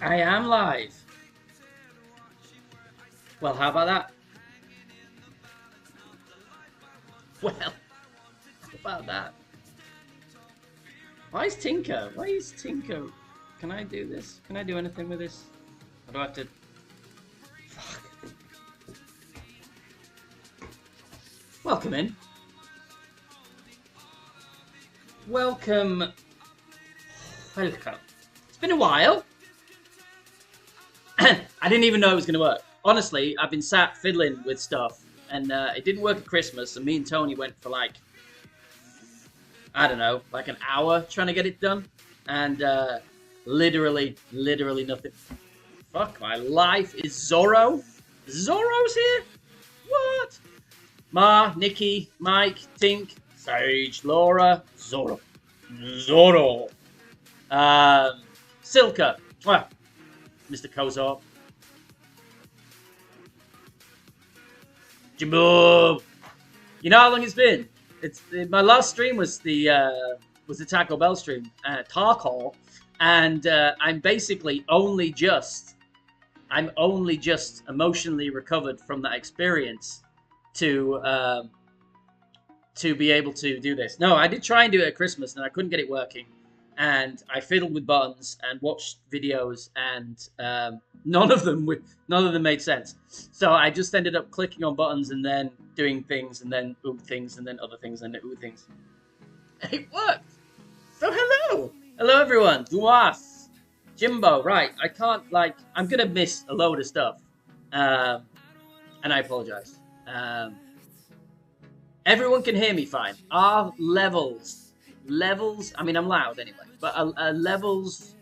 I am live. Well, how about that? Well, how about that? Why is Tinker? Why is Tinker? Can I do this? Can I do anything with this? Or do I have to... Fuck. Welcome in. Welcome. Welcome. It's been a while. I didn't even know it was going to work. Honestly, I've been sat fiddling with stuff, and it didn't work at Christmas, and me and Tony went for like, I don't know, like an hour trying to get it done, and literally nothing. Fuck my life. Is Zorro? Zorro's here? What? Ma, Nikki, Mike, Tink, Sage, Laura, Zorro. Zorro. Silka. Well, Mr. Kozor. Jaboo. You know how long it's been? It's my last stream was the Taco Bell stream, Taco, and I'm basically only just emotionally recovered from that experience to be able to do this. No, I did try and do it at Christmas, and I couldn't get it working. And I fiddled with buttons and watched videos, and none of them made sense. So I just ended up clicking on buttons and then doing things, and then ooh things, and then other things, and then ooh things. And it worked. So hello everyone. Duas, Jimbo. Right, I can't I'm gonna miss a load of stuff, and I apologize. Everyone can hear me fine. Our levels. I mean, I'm loud anyway, but are levels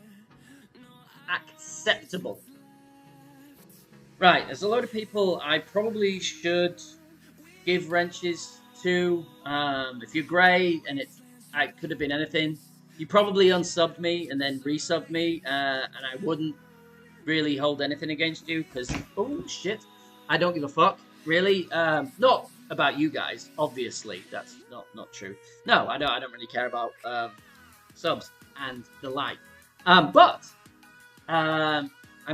acceptable? Right, there's a load of people I probably should give wrenches to. If you're grey and it could have been anything, you probably unsubbed me and then resubbed me, and I wouldn't really hold anything against you because, oh shit, I don't give a fuck, really. Not about you guys, obviously. That's not true. No, I don't really care about subs and the like. But I'm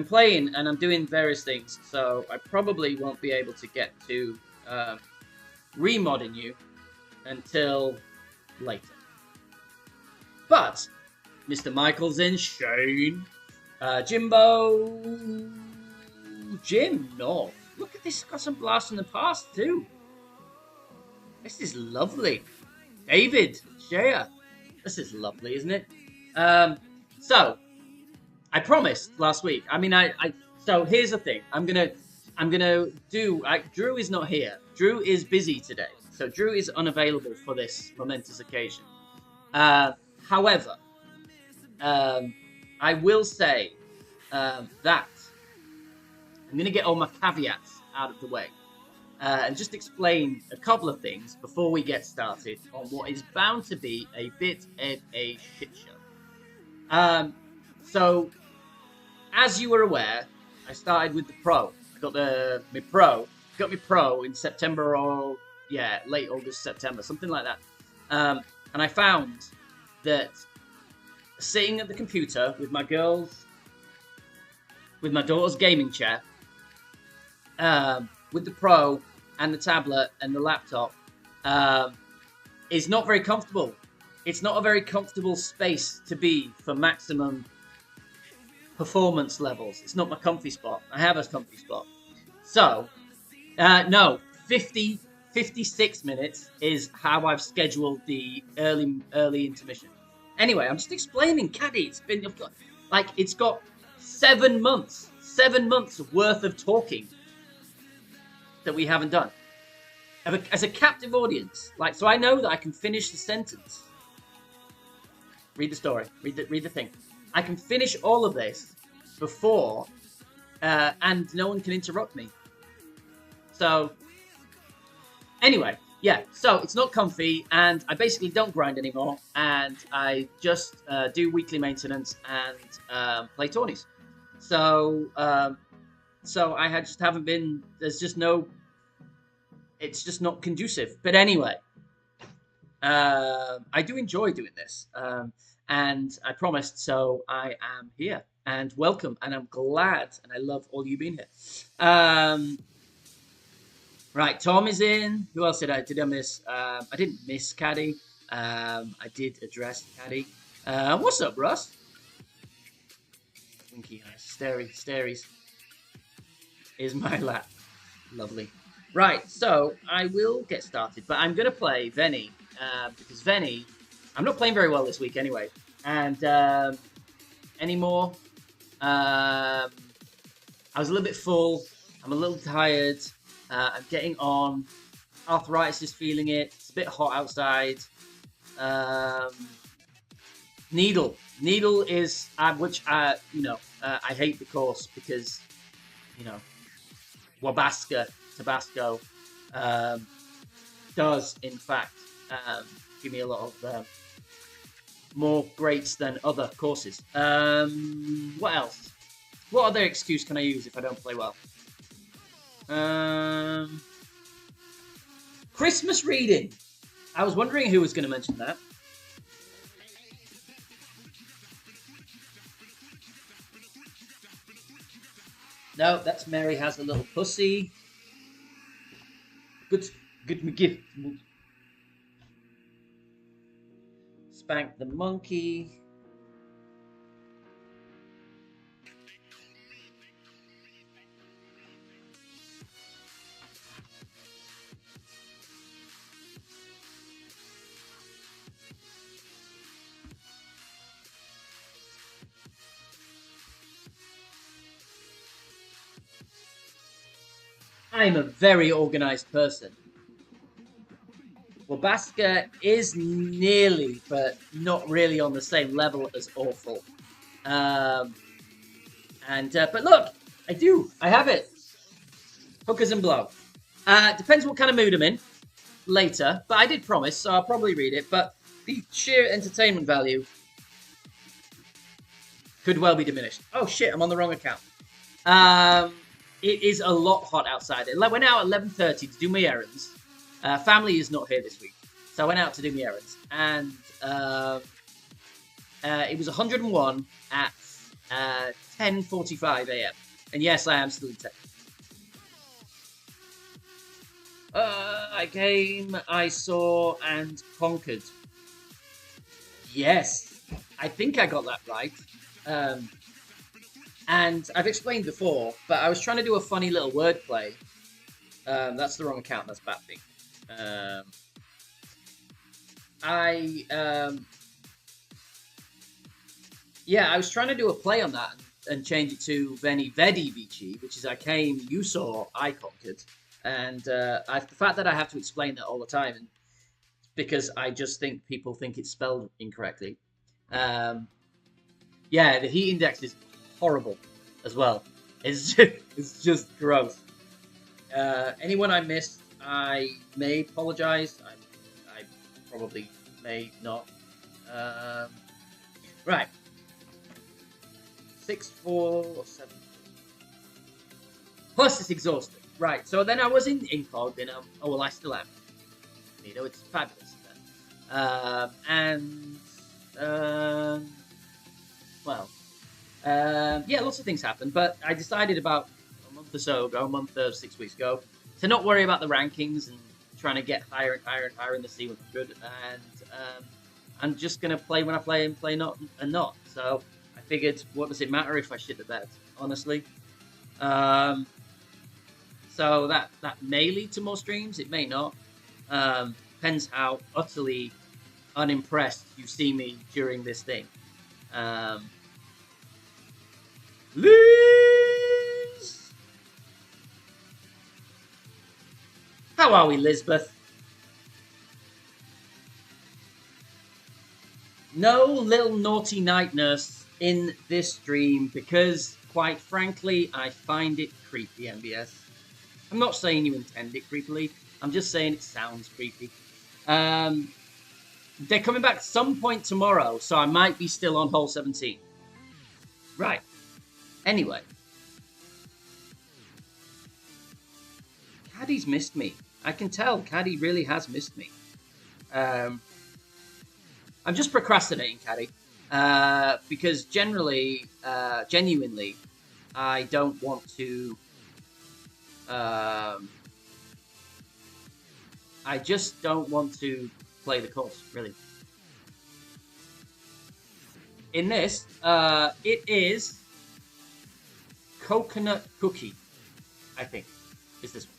playing and I'm doing various things, so I probably won't be able to get to remodding you until later. But Mr. Michael's in, Shane, Jimbo, Jim North. Look at this, got some blasts from the past too. This is lovely. David, Shea. This is lovely, isn't it? So, I promised last week. I mean, so here's the thing. I'm gonna do. Drew is not here. Drew is busy today, so Drew is unavailable for this momentous occasion. However, I will say that I'm gonna get all my caveats out of the way. And just explain a couple of things before we get started on what is bound to be a bit of a shit show. So, as you were aware, I started with the Pro. I got my Pro in September or, late August, September, something like that. And I found that sitting at the computer with my daughter's gaming chair, with the Pro and the tablet and the laptop, is not very comfortable. It's not a very comfortable space to be for maximum performance levels. It's not my comfy spot. I have a comfy spot. So, no, 56 minutes is how I've scheduled the early intermission. Anyway, I'm just explaining, Caddy. It's got 7 months worth of talking that we haven't done as a captive audience. So I know that I can finish the sentence. Read the story. Read the thing. I can finish all of this before, and no one can interrupt me. So anyway, yeah. So it's not comfy, and I basically don't grind anymore, and I just do weekly maintenance and play tourneys. So I just haven't been, it's just not conducive. But anyway, I do enjoy doing this. And I promised, so I am here. and welcome. And I'm glad, and I love all you being here. Right, Tom is in. Who else did I miss? I didn't miss Caddy. I did address Caddy. What's up, Russ? Winky eyes, staries. Is my lap. Lovely. Right, so I will get started, but I'm going to play Venny, because Venny, I'm not playing very well this week anyway, and anymore. I was a little bit full, I'm a little tired, I'm getting on, arthritis is feeling it, it's a bit hot outside. Needle is, which, I hate the course because, Tabasco does, in fact, give me a lot of more greats than other courses. What else? What other excuse can I use if I don't play well? Christmas reading. I was wondering who was going to mention that. No, that's Mary has a little pussy. Good gift. Spank the monkey. I'm a very organized person. Wabaska is nearly, but not really on the same level as awful. But look, I have it. Hookers and blow. Depends what kind of mood I'm in later, but I did promise, so I'll probably read it. But the sheer entertainment value could well be diminished. Oh shit, I'm on the wrong account. It is a lot hot outside. I went out at 11:30 to do my errands. Family is not here this week, so I went out to do my errands, and it was 101 at 10:45 a.m. And yes, I am still in Texas. I came, I saw, and conquered. Yes, I think I got that right. And I've explained before, but I was trying to do a funny little wordplay. That's the wrong account. That's Bappy. I was trying to do a play on that and change it to Veni Vedi Vici, which is I came, you saw, I conquered. And the fact that I have to explain that all the time, and because I just think people think it's spelled incorrectly. The heat index is horrible as well. It's just gross. Anyone I missed, I may apologize. I probably may not. Right. 6, 4, 7. Plus, it's exhausting. Right. So then I was incognito. Oh well, I still am. It's fabulous. Lots of things happened, but I decided about a month or 6 weeks ago, to not worry about the rankings and trying to get higher and higher and higher in the C100, and I'm just going to play when I play and play not. So I figured, what does it matter if I shit the bed, honestly? So that may lead to more streams, it may not. Depends how utterly unimpressed you see me during this thing. Liz! How are we, Lisbeth? No little naughty night nurse in this stream because, quite frankly, I find it creepy, MBS. I'm not saying you intend it creepily. I'm just saying it sounds creepy. They're coming back some point tomorrow, so I might be still on hole 17. Right. Anyway. Caddy's missed me. I can tell Caddy really has missed me. I'm just procrastinating, Caddy. Because genuinely, I don't want to. I just don't want to play the course, really. In this, it is coconut cookie, I think, is this one.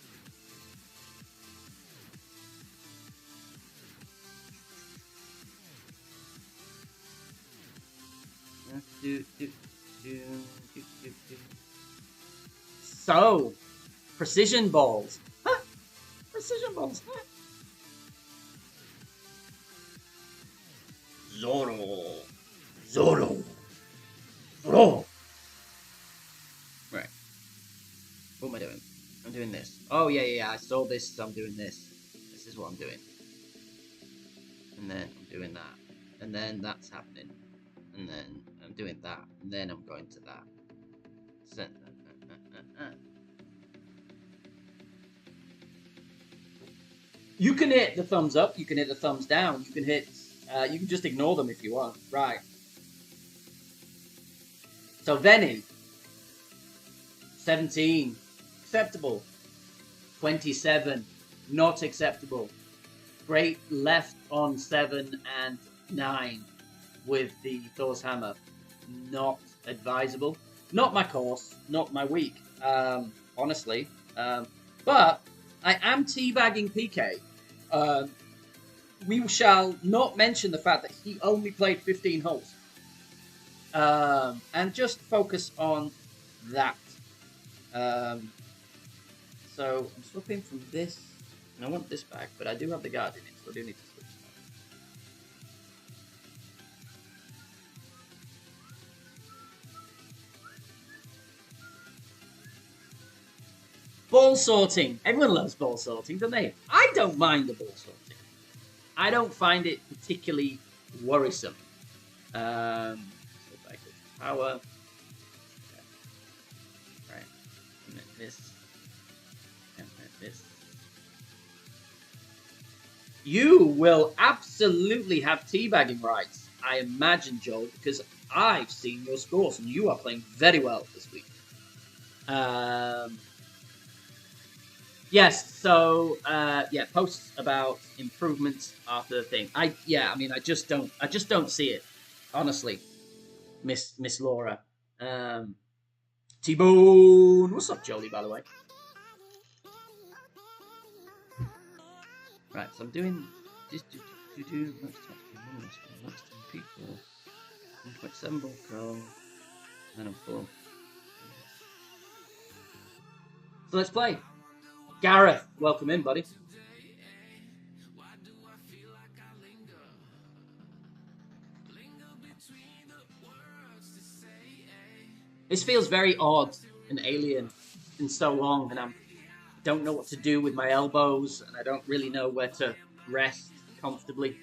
So, precision balls. Huh? Precision balls. Huh? Zoro. Zoro. Zoro. Right. What am I doing? I'm doing this. Oh, yeah. I saw this, so I'm doing this. This is what I'm doing. And then I'm doing that. And then that's happening. And then I'm doing that. And then I'm going to that. So, You can hit the thumbs up. You can hit the thumbs down. You can hit... you can just ignore them if you want. Right. So, Venny. 17. Acceptable. 27. Not acceptable. Great left on 7 and 9 with the Thor's Hammer. Not advisable. Not my course. Not my week. Honestly. But I am teabagging PK. We shall not mention the fact that he only played 15 holes. And just focus on that. So I'm swapping from this, and I want this back, but I do have the guard in it, so I do need to switch that. Ball sorting. Everyone loves ball sorting, don't they? I don't mind the ball sorting. I don't find it particularly worrisome. So if I could power. Okay. Right. And then this. And then this. You will absolutely have teabagging rights, I imagine, Joel, because I've seen your scores and you are playing very well this week. Yes, so yeah, posts about improvements after the thing. I just don't see it, honestly, Miss Laura. T-Bone, what's up, Jolie? By the way, right. So I'm doing this. Next people. 1.7 ball pro. And I'm full. So let's play. Gareth, welcome in, buddy. This feels very odd and alien. It's been so long, and I don't know what to do with my elbows, and I don't really know where to rest comfortably.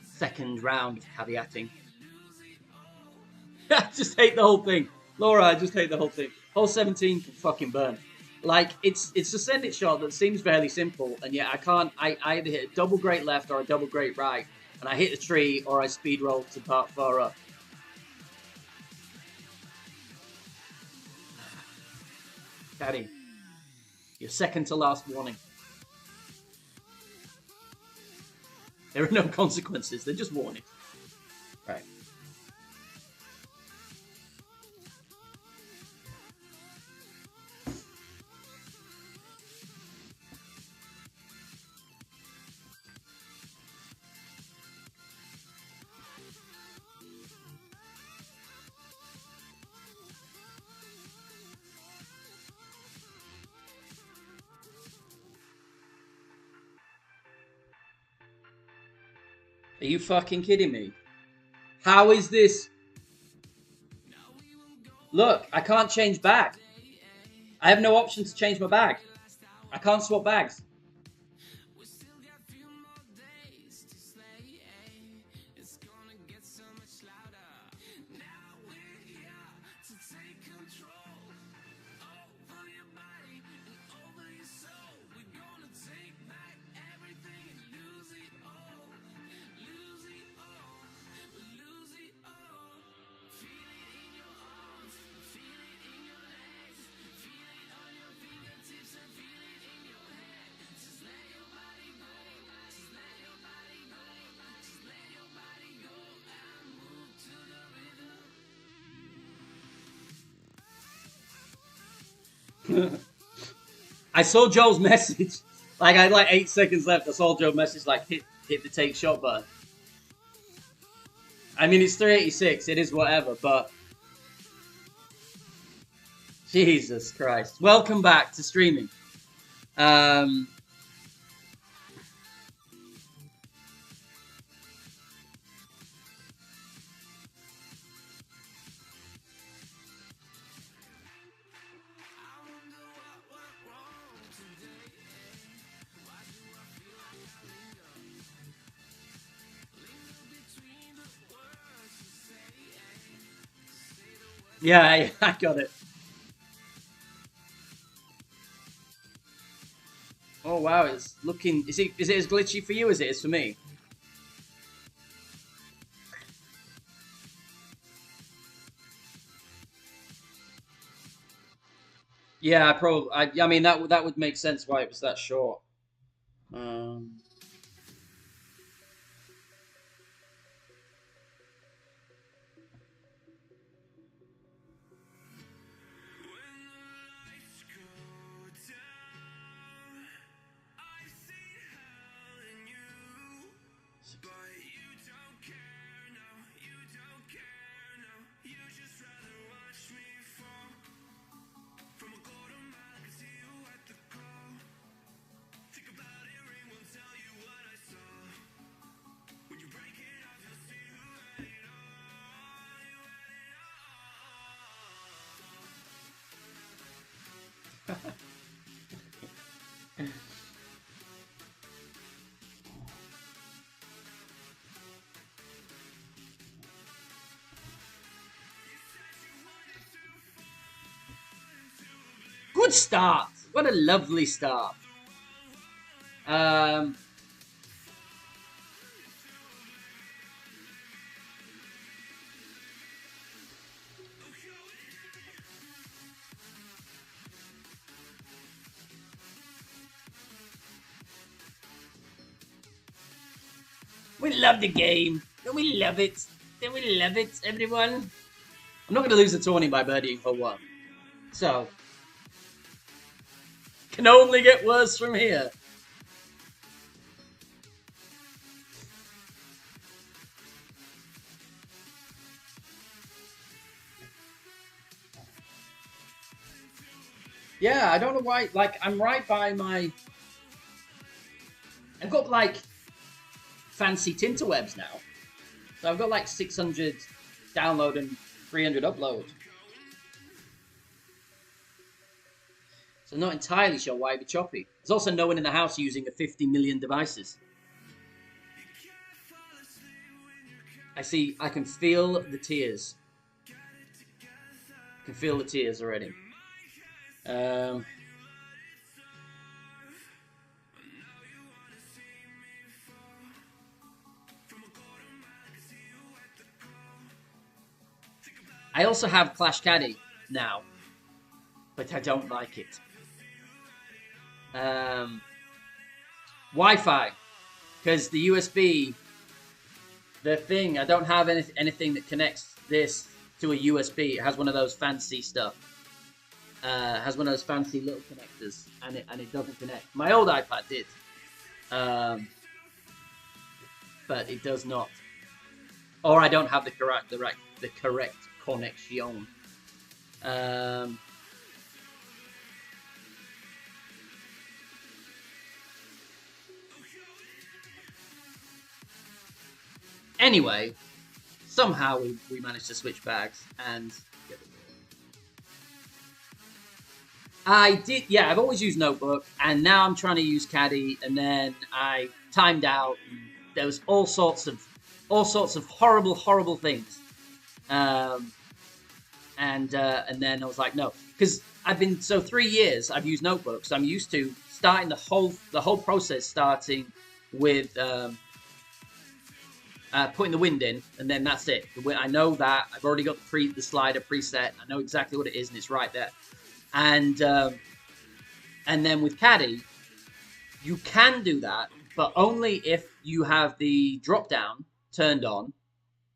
Second round of caveating. I just hate the whole thing. Laura, I just hate the whole thing. Hole 17 can fucking burn. Like, it's a send it shot that seems fairly simple, and yet I either hit a double great left or a double great right, and I hit a tree or I speed roll to far up. Daddy, your second to last warning. There are no consequences, they're just warnings. Right. Are you fucking kidding me? How is this? Look, I can't change bag. I have no option to change my bag. I can't swap bags. I saw Joel's message. Like, I had like 8 seconds left. I saw Joel's message, like, hit the take shot button. I mean, it's 386. It is whatever, but... Jesus Christ. Welcome back to streaming. Yeah, I got it. Oh wow, it's looking. Is it as glitchy for you as it is for me? Yeah, I mean that would make sense why it was that short. Good start. What a lovely start. We love the game. Don't we love it? Don't we love it, everyone? I'm not going to lose the tourney by birdieing for one. So, can only get worse from here. Yeah, I don't know why. Like, I'm right by my... I've got, like, fancy tinterwebs now. So I've got, like, 600 download and 300 upload. So I'm not entirely sure why it'd be choppy. There's also no one in the house using a 50 million devices. I can feel the tears. I can feel the tears already. I also have Clash Caddy now, but I don't like it. Wi-Fi, because the USB, the thing, I don't have anything that connects this to a USB. It has one of those fancy stuff. Has one of those fancy little connectors, and it doesn't connect. My old iPad did, but it does not. Or I don't have the correct connection. Anyway, somehow we managed to switch bags and get the ball. I did, yeah, I've always used Notebook, and now I'm trying to use Caddy, and then I timed out, and there was all sorts of horrible things. And then I was like, no, because I've been, so 3 years I've used Notebook, so I'm used to starting the whole process, starting with putting the wind in, and then that's it. I know that. I've already got the slider preset. I know exactly what it is, and it's right there. And then with Caddy, you can do that, but only if you have the drop down turned on.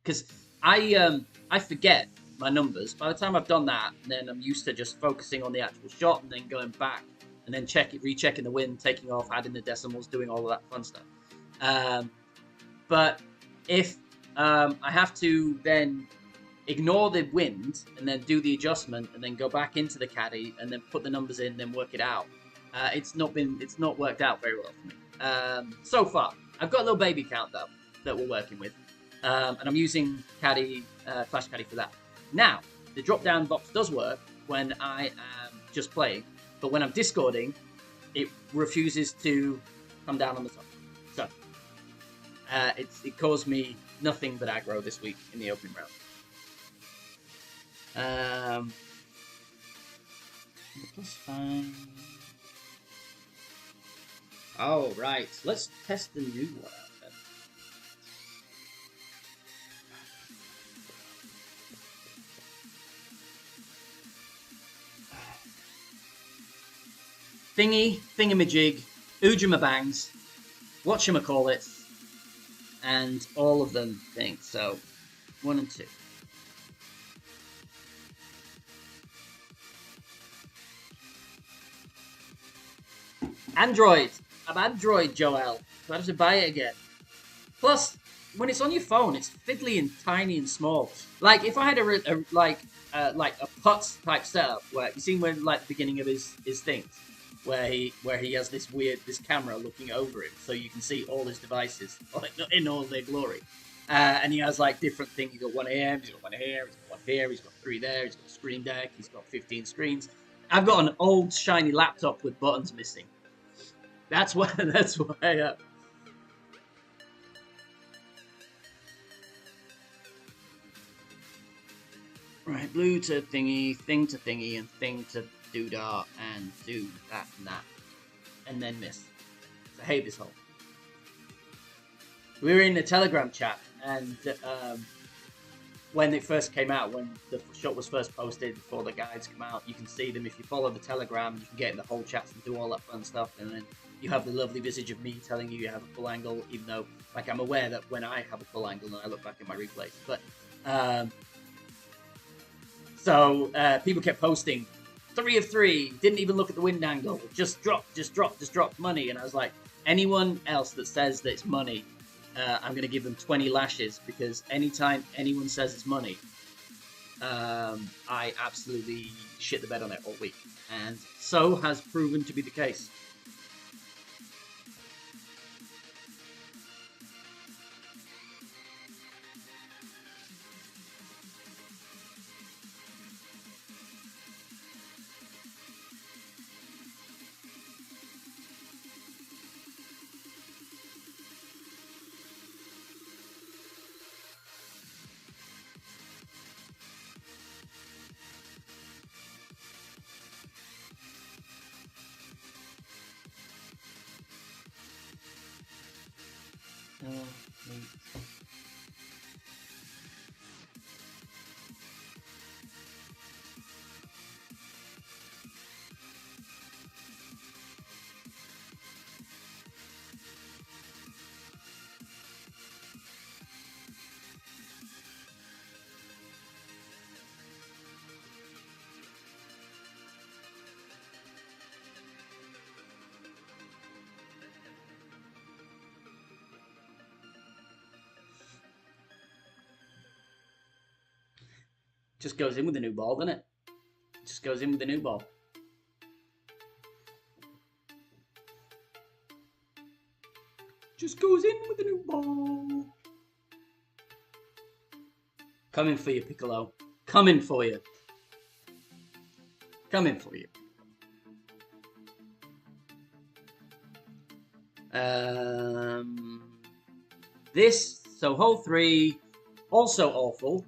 Because I forget my numbers. By the time I've done that, then I'm used to just focusing on the actual shot and then going back and then rechecking the wind, taking off, adding the decimals, doing all of that fun stuff. But if I have to then ignore the wind and then do the adjustment and then go back into the caddy and then put the numbers in, then work it out, it's not worked out very well for me so far. I've got a little baby count though that we're working with, and I'm using Caddy, Clash Caddy for that. Now the drop-down box does work when I am just playing, but when I'm discording, it refuses to come down on the top. So it caused me nothing but aggro this week in the opening round. +5. Oh, right. Let's test the new one out then. Thingamajig, Ujamabangs, whatchamacallit, and all of them think. So, 1 and 2. Android. I'm Android, Joel. So I have to buy it again. Plus, when it's on your phone, it's fiddly and tiny and small. Like if I had a PUTS type setup, where you seen when like the beginning of his things, where he has this camera looking over him, so you can see all his devices in all their glory. And he has like different things. He's got one here, he's got one here, he's got one here, he's got 3 there, he's got a screen deck, he's got 15 screens. I've got an old shiny laptop with buttons missing. That's why. Right, blue to thingy, thing to thingy, and thing to doodah, and do that and that, and then miss. I hate this hole. We were in the Telegram chat, and when it first came out, when the shot was first posted, before the guides come out, you can see them. If you follow the Telegram, you can get in the whole chats and do all that fun stuff, and then you have the lovely visage of me telling you have a full angle, even though, like, I'm aware that when I have a full angle and I look back at my replays. But, people kept posting, 3 of 3, didn't even look at the wind angle, just dropped money. And I was like, anyone else that says that it's money, I'm going to give them 20 lashes, because anytime anyone says it's money, I absolutely shit the bed on it all week. And so has proven to be the case. Just goes in with the new ball, doesn't it? Just goes in with the new ball. Just goes in with the new ball. Coming for you, Piccolo. Coming for you. Coming for you. So hole 3, also awful.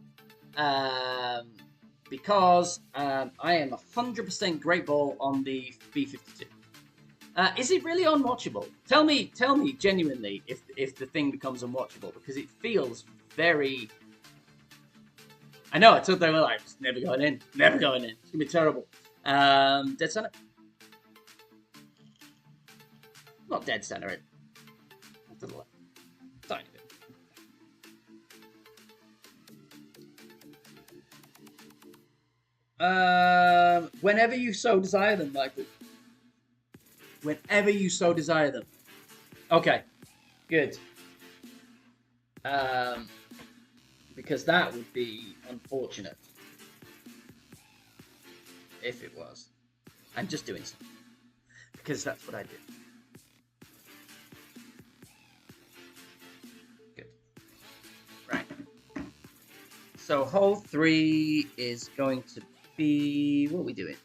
Because I am 100% great ball on the B52. Is it really unwatchable? Tell me genuinely if the thing becomes unwatchable, because it feels very... I know, I thought they were like, never going in. It's going to be terrible. Dead center? Not dead center, it. To the left. Tiny bit. Whenever you so desire them, Michael. Whenever you so desire them. Okay, good. Because that would be unfortunate if it was. I'm just doing something because that's what I do. Good. Right. So hole 3 is going to be... What are we doing?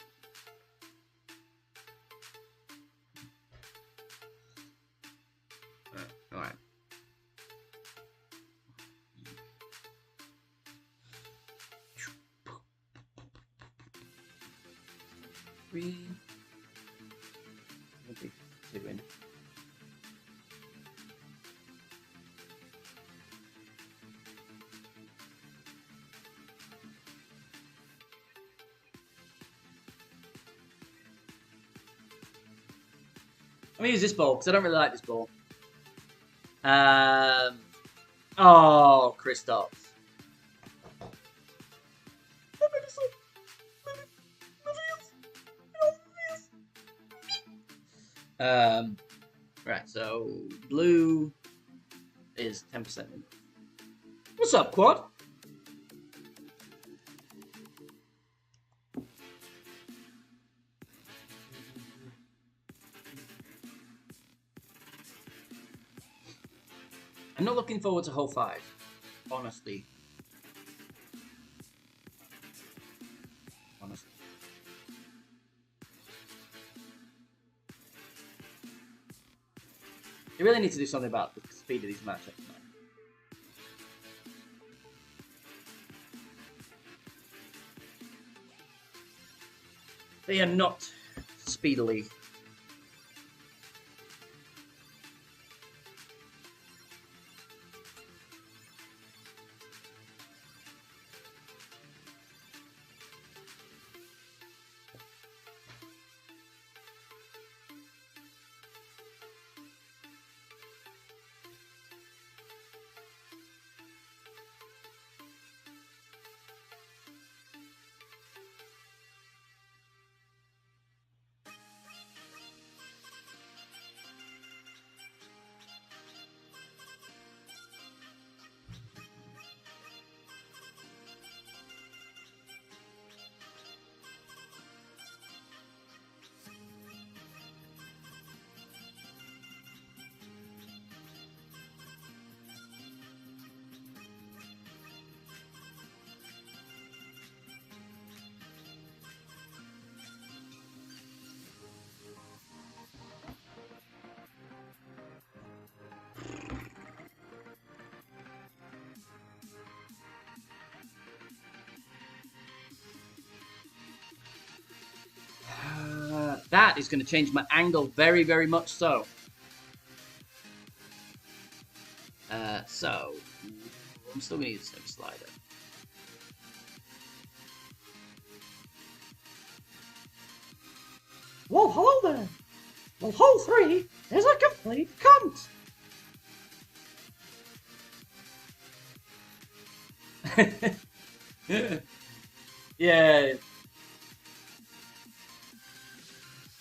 All right. Three. What are we doing? I'm gonna use this ball because I don't really like this ball. Oh, Kristoff. Right, so blue is 10%. What's up, Quad? I'm not looking forward to hole 5, honestly. You really need to do something about the speed of these matchups now. They are not speedily. That is going to change my angle very, very much so. So, I'm still going to use the same slider. Well, hello there. Well, hole 3 is a complete cunt. Yeah.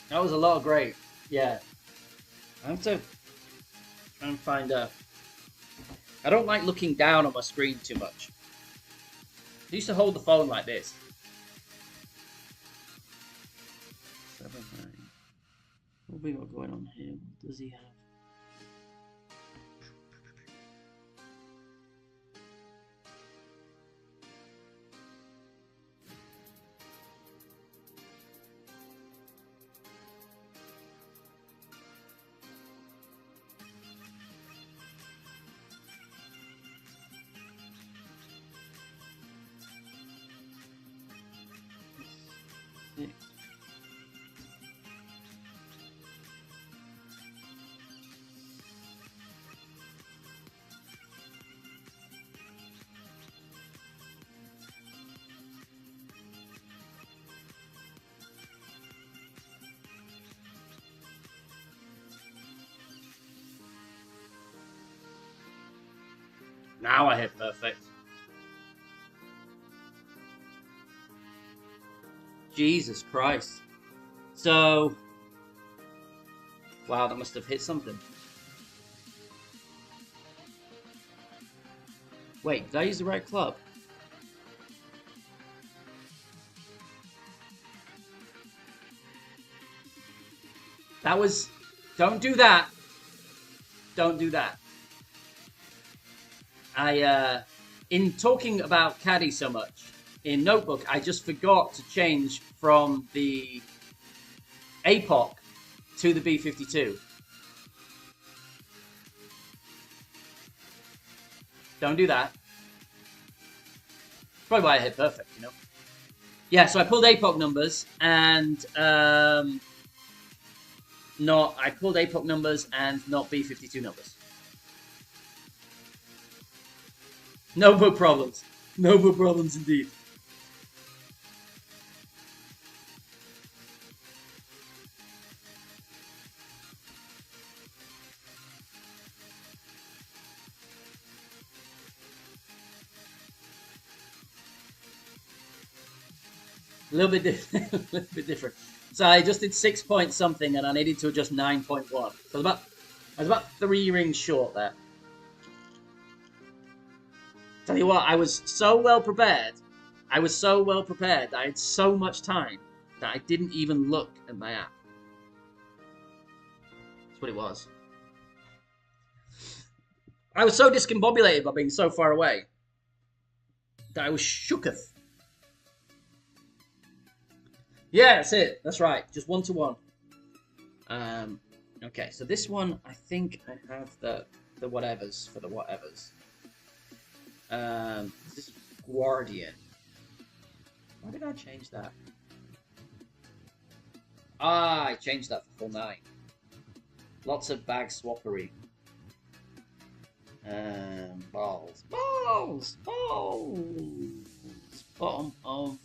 That was a lot of great. Yeah. I have to try and find a... I don't like looking down on my screen too much. I used to hold the phone like this. 7, 9. What have we got going on here? What does he have? Now I hit perfect. Jesus Christ. So, wow, that must have hit something. Wait, did I use the right club? That was... Don't do that. Don't do that. In talking about Caddy so much, in Notebook, I just forgot to change from the APOC to the B-52. Don't do that. Probably why I hit perfect, you know? Yeah, so I pulled APOC numbers and I pulled APOC numbers and not B-52 numbers. Notebook problems. Notebook problems indeed. A little bit different. A little bit different. So I just did 6 point something, and I needed to adjust 9.1. So I was about 3 rings short there. Tell you what, I was so well prepared. I was so well prepared. I had so much time that I didn't even look at my app. That's what it was. I was so discombobulated by being so far away that I was shooketh. Yeah, that's it. That's right. Just 1 to 1. Okay, so this one, I think I have the whatevers for the whatevers. This is Guardian. Why did I change that? Ah, I changed that for full 9. Lots of bag swappery. Balls. Balls! Balls! Bottom of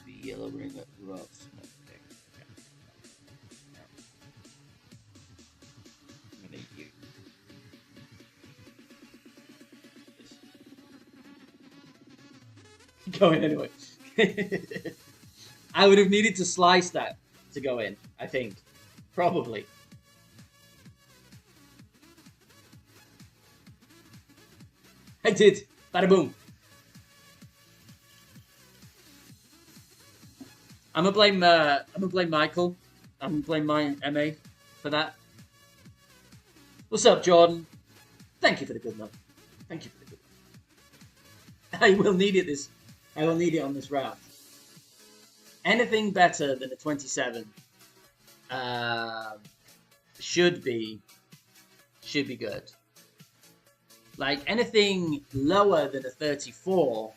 the yellow ring at rough. I'm gonna use this. Going anyway. I would have needed to slice that to go in, I think. Probably. I did. Bada boom. I'm gonna blame Michael. I'm gonna blame my MA for that. What's up, Jordan? Thank you for the good luck. Thank you for the good luck. I will need it I will need it on this route. Anything better than a 27 should be good. Like anything lower than a 34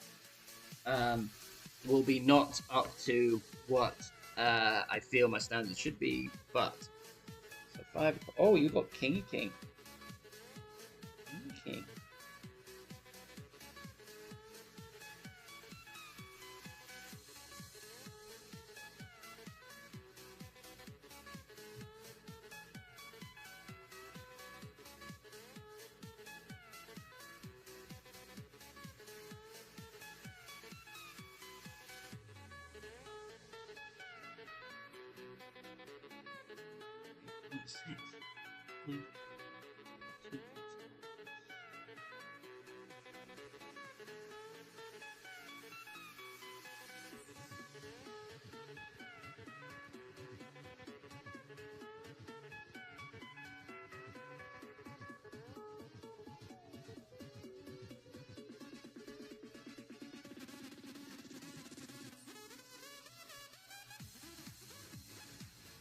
will be not up to what I feel my standard should be. But so 5. Oh, you got King. King.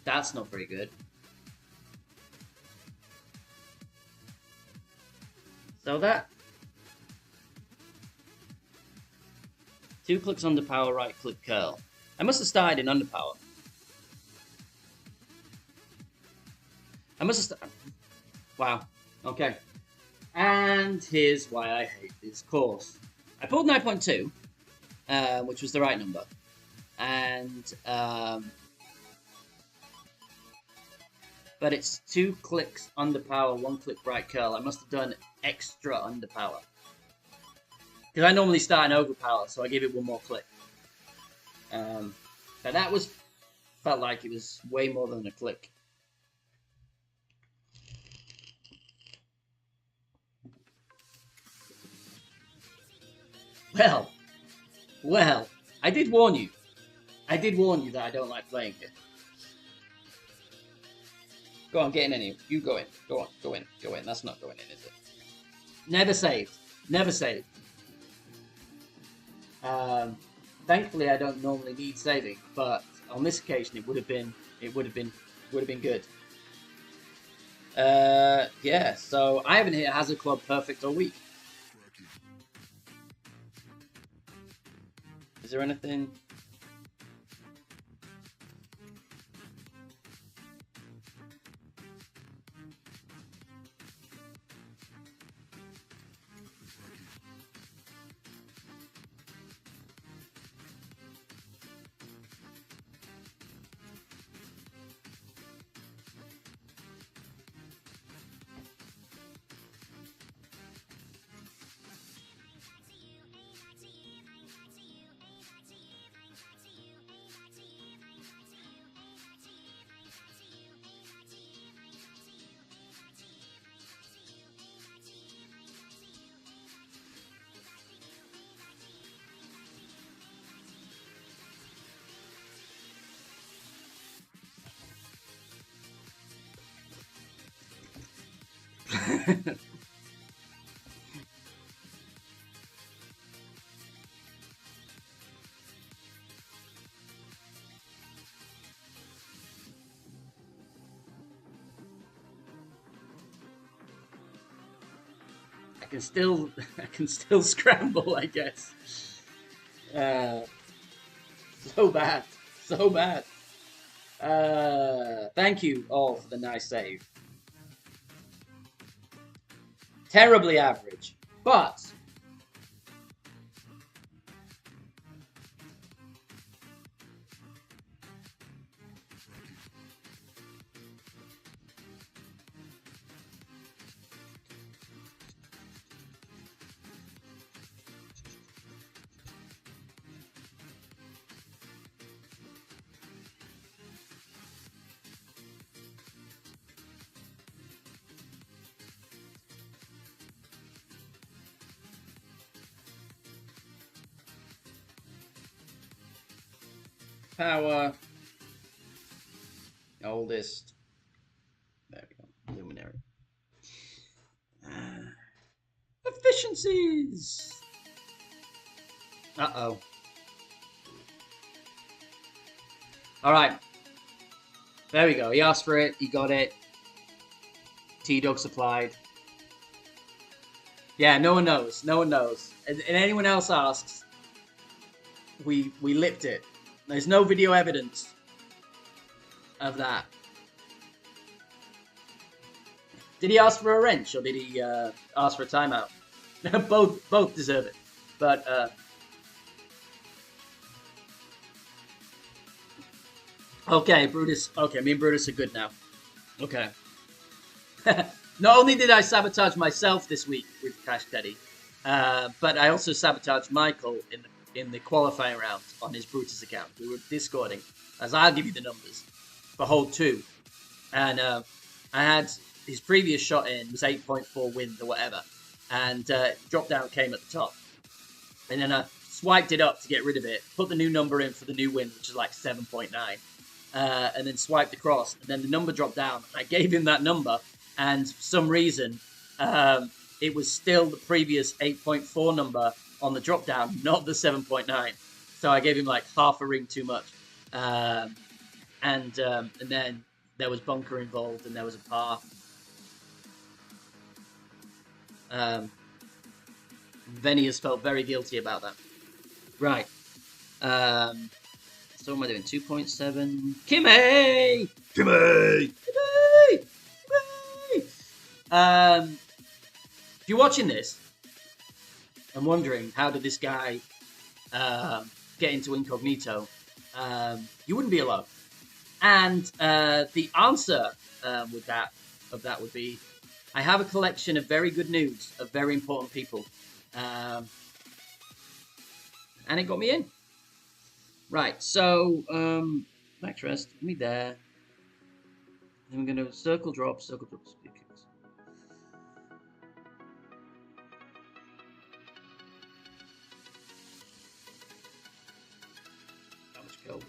That's not very good. So that 2 clicks underpower, right click curl. I must have started in underpower. I must have started. Wow. Okay. And here's why I hate this course. I pulled 9.2, which was the right number, and but it's 2 clicks underpower, 1 click right curl. I must have done extra underpower. Because I normally start in overpower, so I give it 1 more click. But that was felt like it was way more than a click. Well, I did warn you. I did warn you that I don't like playing it. Go on, get in any. You go in. Go on, go in. Go in. That's not going in, is it? Never saved. Never saved. Thankfully, I don't normally need saving, but on this occasion, it would have been good. Yeah. So I haven't hit Hazard Club perfect all week. Is there anything? I can still scramble, I guess. So bad. So bad. Thank you all for the nice save. Terribly average, but power, oldest, there we go, luminary. Efficiencies! Uh-oh. Alright. There we go, he asked for it, he got it. T-Dog supplied. Yeah, no one knows, no one knows. And anyone else asks, we lipped it. There's no video evidence of that. Did he ask for a wrench or did he ask for a timeout? both deserve it. But okay, Brutus. Okay, me and Brutus are good now. Okay. Not only did I sabotage myself this week with Crash Teddy, but I also sabotaged Michael in the qualifying round on his Brutus account. We were discording, as I'll give you the numbers for hole 2. And I had his previous shot in was 8.4 wins or whatever. And drop down came at the top. And then I swiped it up to get rid of it, put the new number in for the new win, which is like 7.9. And then swiped across. And then the number dropped down. I gave him that number. And for some reason, it was still the previous 8.4 number on the drop down, not the 7.9. So I gave him like half a ring too much. And then there was bunker involved and there was a par. Venny has felt very guilty about that. Right. So what am I doing? 2.7. Kimmy! Kimmy! Kimmy! Kimmy! If you're watching this, I'm wondering, how did this guy get into incognito? You wouldn't be alone. And the answer of that would be, I have a collection of very good news of very important people. And it got me in. Right, so, max rest, me there. Then we're going to circle drop, speakers. How much gold?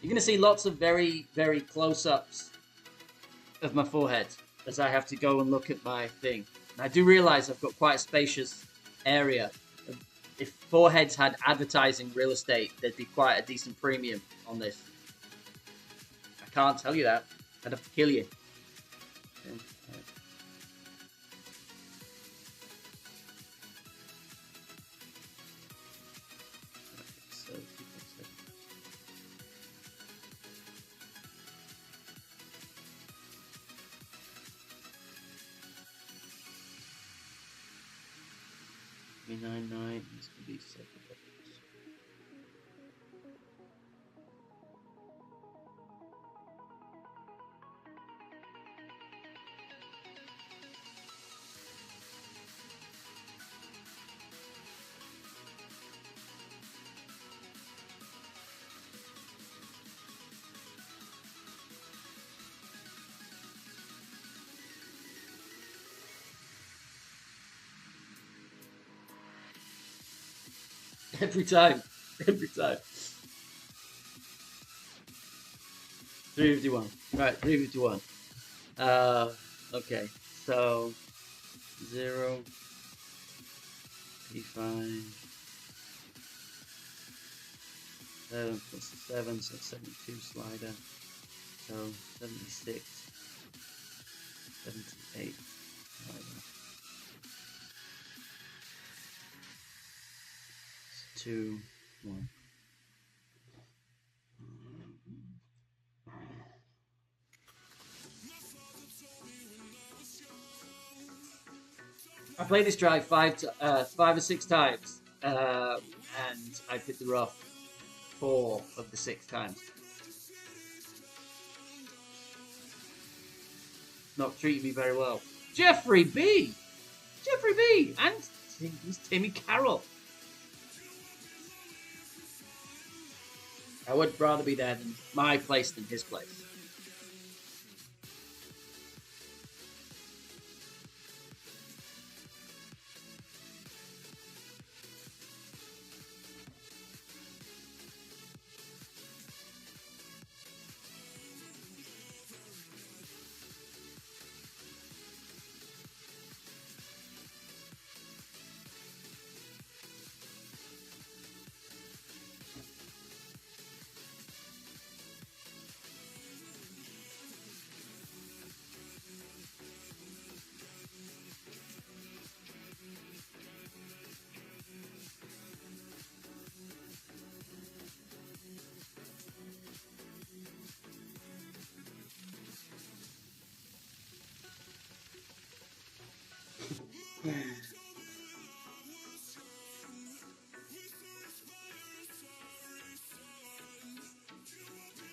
You're going to see lots of very, very close-ups of my forehead as I have to go and look at my thing. And I do realize I've got quite a spacious area. If foreheads had advertising real estate, there'd be quite a decent premium on this. I can't tell you that. I'd have to kill you. Okay. So, 2.7. $399 needs to be $7. Every time. 351. Right, 351. Okay. So 0 P5 7 plus 7, so 72 slider. So 76 78 slider. 2 1. I played this drive 5 or 6 times, and I hit the rough 4 of the 6 times. Not treating me very well. Jeffrey B, and Timmy Carroll. I would rather be there than my place than his place.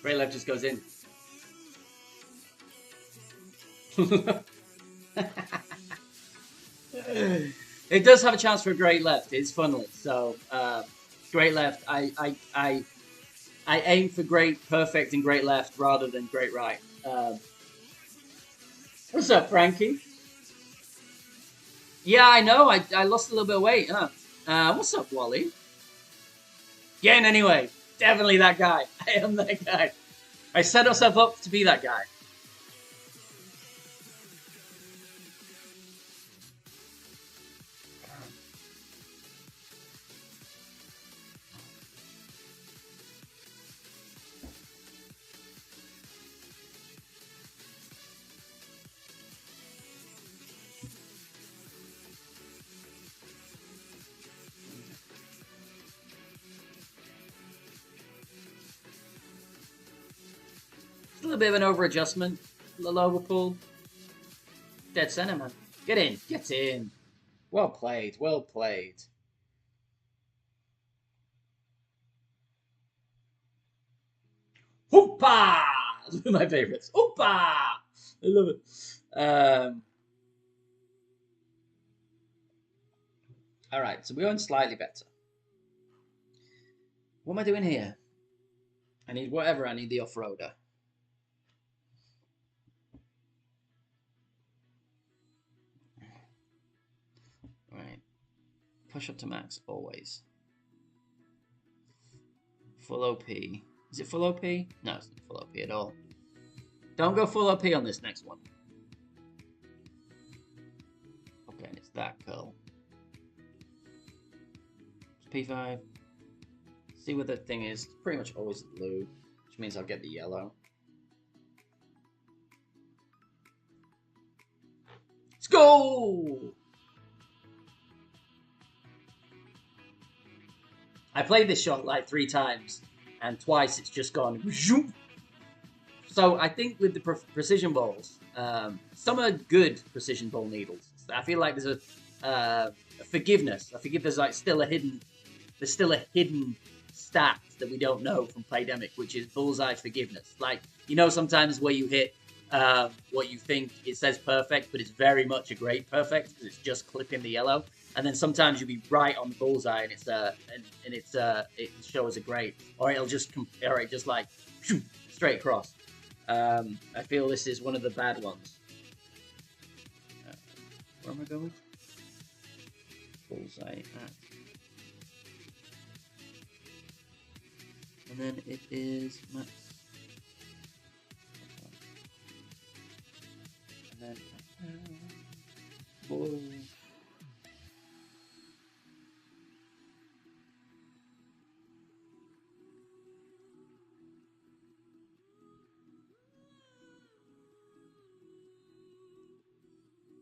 Great left just goes in. It does have a chance for a great left. It's funnily so great left. I aim for great perfect and great left rather than great right. What's up, Frankie? Yeah, I know. I lost a little bit of weight. Huh? What's up, Wally? Again, anyway. Definitely that guy. I am that guy. I set myself up to be that guy. A little bit of an over-adjustment. A little overpull. Dead center, man. Get in. Get in. Well played. Well played. Hoopa! That's one of my favorites. Hoopa! I love it. Alright, so we're going slightly better. What am I doing here? I need whatever. I need the off-roader. Right. Push up to max, always. Full OP. Is it full OP? No, it's not full OP at all. Don't go full OP on this next one. Okay, and it's that curl. It's P5. See what the thing is. It's pretty much always the blue, which means I'll get the yellow. Let's go! I played this shot like 3 times, and twice it's just gone. So I think with the precision balls, some are good precision ball needles. I feel like there's a forgiveness. I forgive there's like still a hidden stat that we don't know from Playdemic, which is bullseye forgiveness. Like, you know, sometimes where you hit what you think it says perfect, but it's very much a great perfect because it's just clipping the yellow. And then sometimes you'll be right on the bullseye, and it shows a great, or it'll just like straight across. I feel this is one of the bad ones. Where am I going? Bullseye. And then it is max. And then whoa.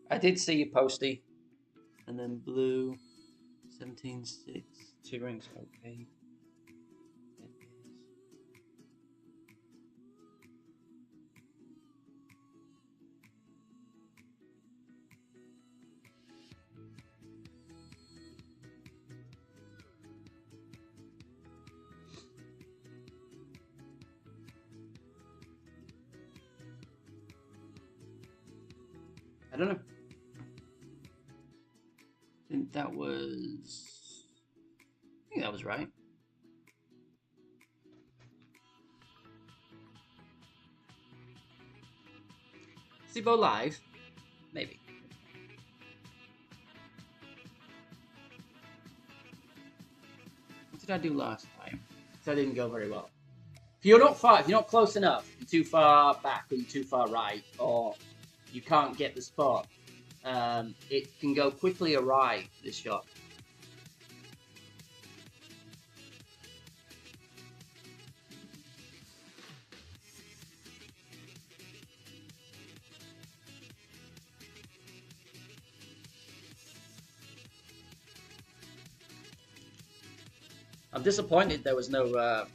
I did see you posty. And then blue, 17.6, 2 rings, okay. I don't know. I think that was right. Sibo live? Maybe. What did I do last time? That didn't go very well. If you're not close enough, you're too far back or you're too far right, or you can't get the spot, it can go quickly awry, this shot. I'm disappointed there was no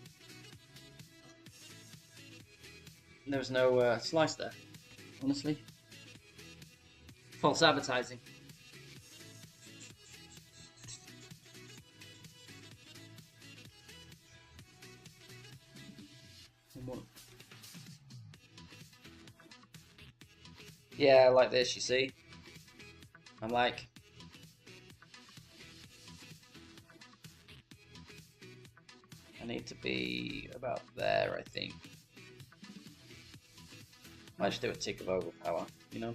slice there, honestly. False advertising. Yeah, like this, you see? I'm like... I need to be about there, I think. Might just do a tick of overpower, you know?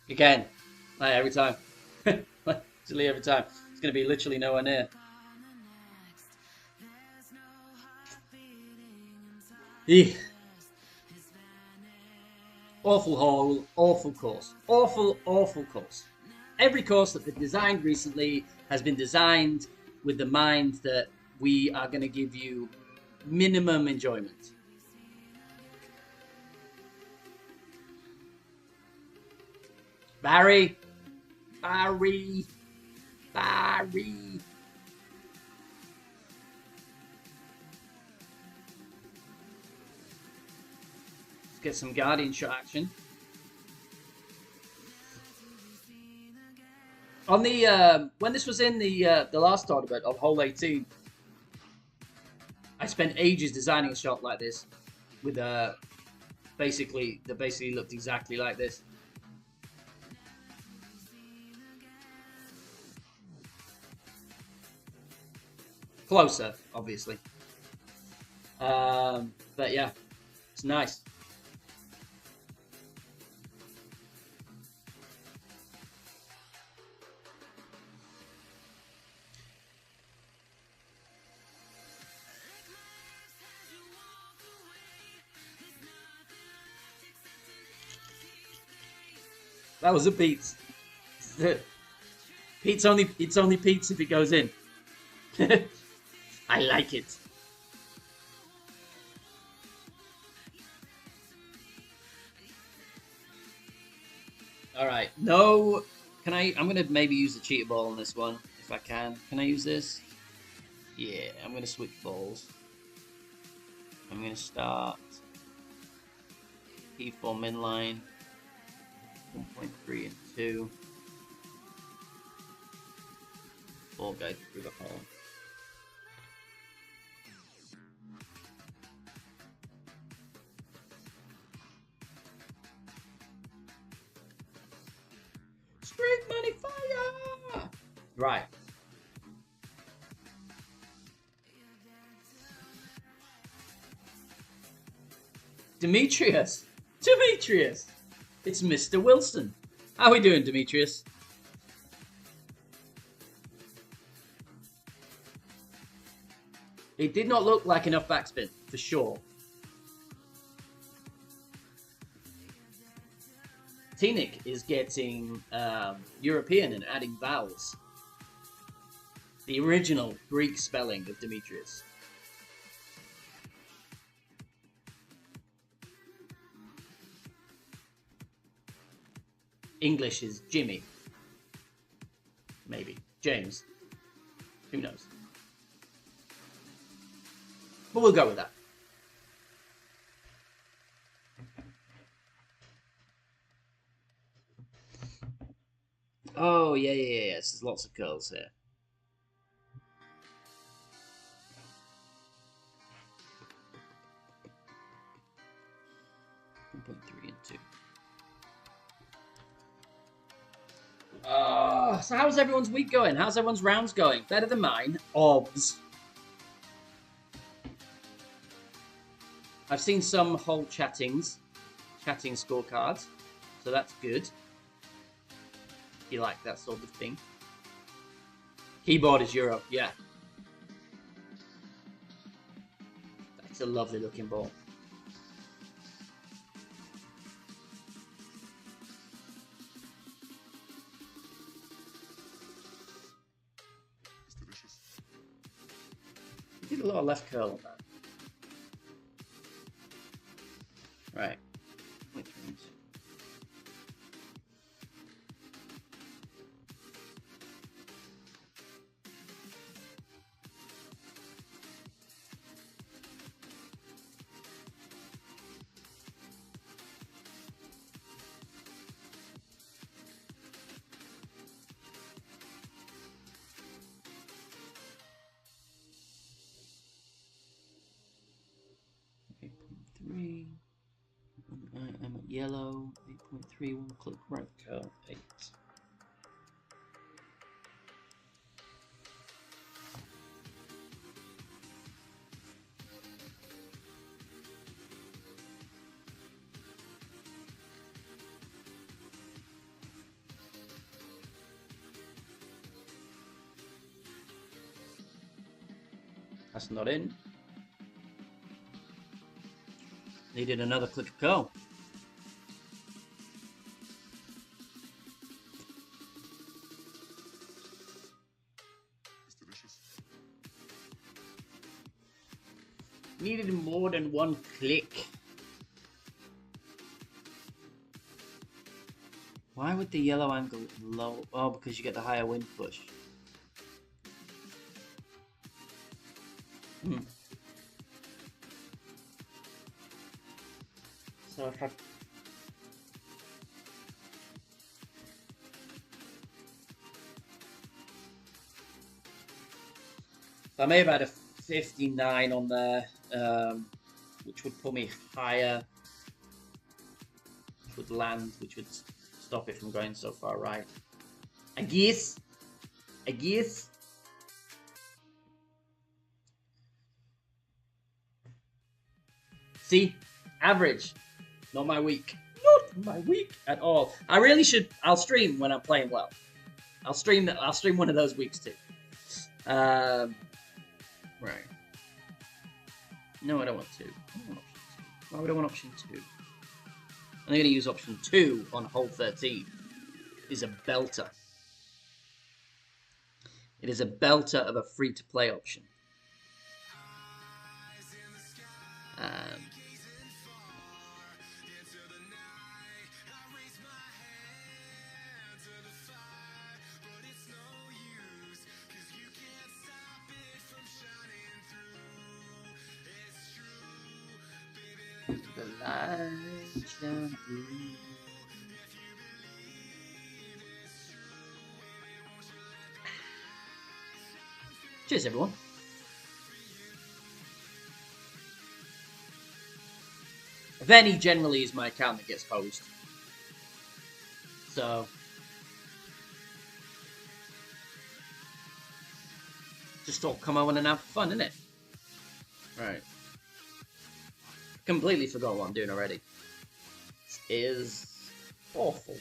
Again, like every time. Literally every time. It's going to be literally nowhere near. Eugh. Awful hole, awful course. Awful, awful course. Every course that they've designed recently has been designed with the mind that we are going to give you minimum enjoyment. Barry. get some Guardian shot action. On the when this was in the last tournament of hole 18, I spent ages designing a shot like this, with basically looked exactly like this. Closer, obviously. But yeah, it's nice. That was a Pete's. It's only Pete's if it goes in. I like it. All right. No. Can I? I'm gonna maybe use the cheater ball on this one if I can. Can I use this? Yeah. I'm gonna switch balls. I'm gonna start P4 min line 1.3 and 2. 4 go through the hole. Straight money fire! Right. Demetrius! Demetrius! It's Mr. Wilson. How are we doing, Demetrius? It did not look like enough backspin, for sure. Tenik is getting European and adding vowels. The original Greek spelling of Demetrius. English is Jimmy. Maybe. James. Who knows? But we'll go with that. Oh, yeah. There's lots of curls here. So how's everyone's week going? How's everyone's rounds going? Better than mine. Obs. I've seen some whole chatting scorecards, so that's good. You like that sort of thing. Keyboard is Europe, yeah. That's a lovely looking ball. You did a lot of left curl on that. Right. Which ones? I'm at yellow, 8.3, one click right curl, 8. That's not in. Needed another click of curl. Needed more than one click. Why would the yellow angle low? Oh, because you get the higher wind push. So So if I may have had a 59 on there, which would put me higher, which would land, which would stop it from going so far right. I guess. See, average, not my week. Not my week at all. I really should. I'll stream when I'm playing well. I'll stream one of those weeks too. Right. No, I don't want 2. Why would I want option 2? I'm going to use option 2 on hole 13. It is a belter. It is a belter of a free-to-play option. The light shine through. Cheers, everyone. Venny generally is my account that gets hosed. So just all come over and have fun, innit? Right. Completely forgot what I'm doing already. This is awful.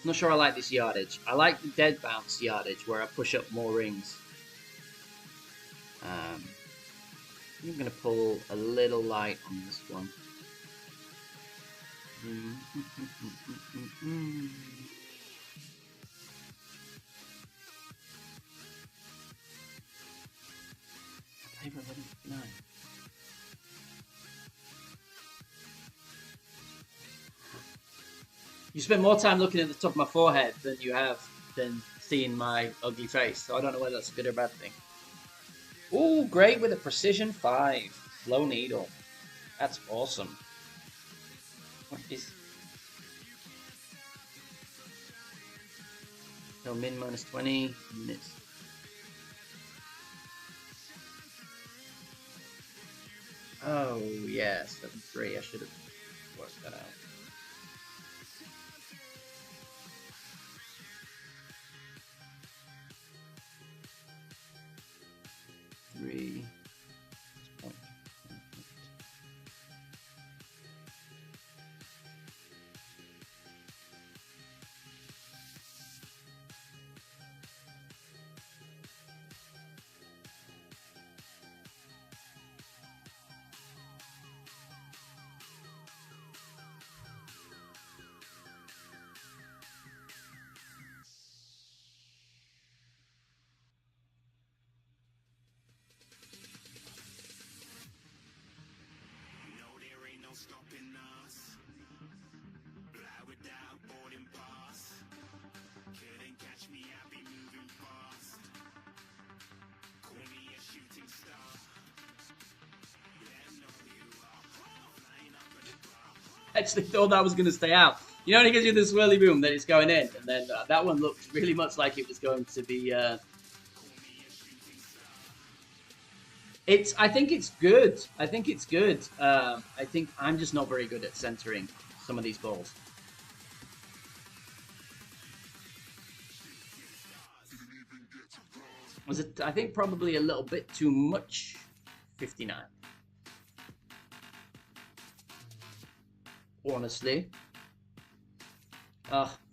Not sure I like this yardage. I like the dead bounce yardage where I push up more rings. I'm going to pull a little light on this one. Favorite 1159. You spend more time looking at the top of my forehead than you have than seeing my ugly face. So I don't know whether that's a good or bad thing. Ooh, great with a precision 5. Slow needle. That's awesome. What is... So min minus 20 minutes. Oh, yeah, 7-3. I should have worked that out. Three. Stopping us, fly without boarding pass. Couldn't catch me, I'll be moving fast. Call me a shooting star. Let 'em know you are flying up in the bar. I actually thought that was going to stay out. You know, when it gives you the swirly boom, then it's going in, and then that one looked really much like it was going to be. I think it's good. I think it's good. I think I'm just not very good at centering some of these balls. Was it? I think probably a little bit too much. 59. Honestly.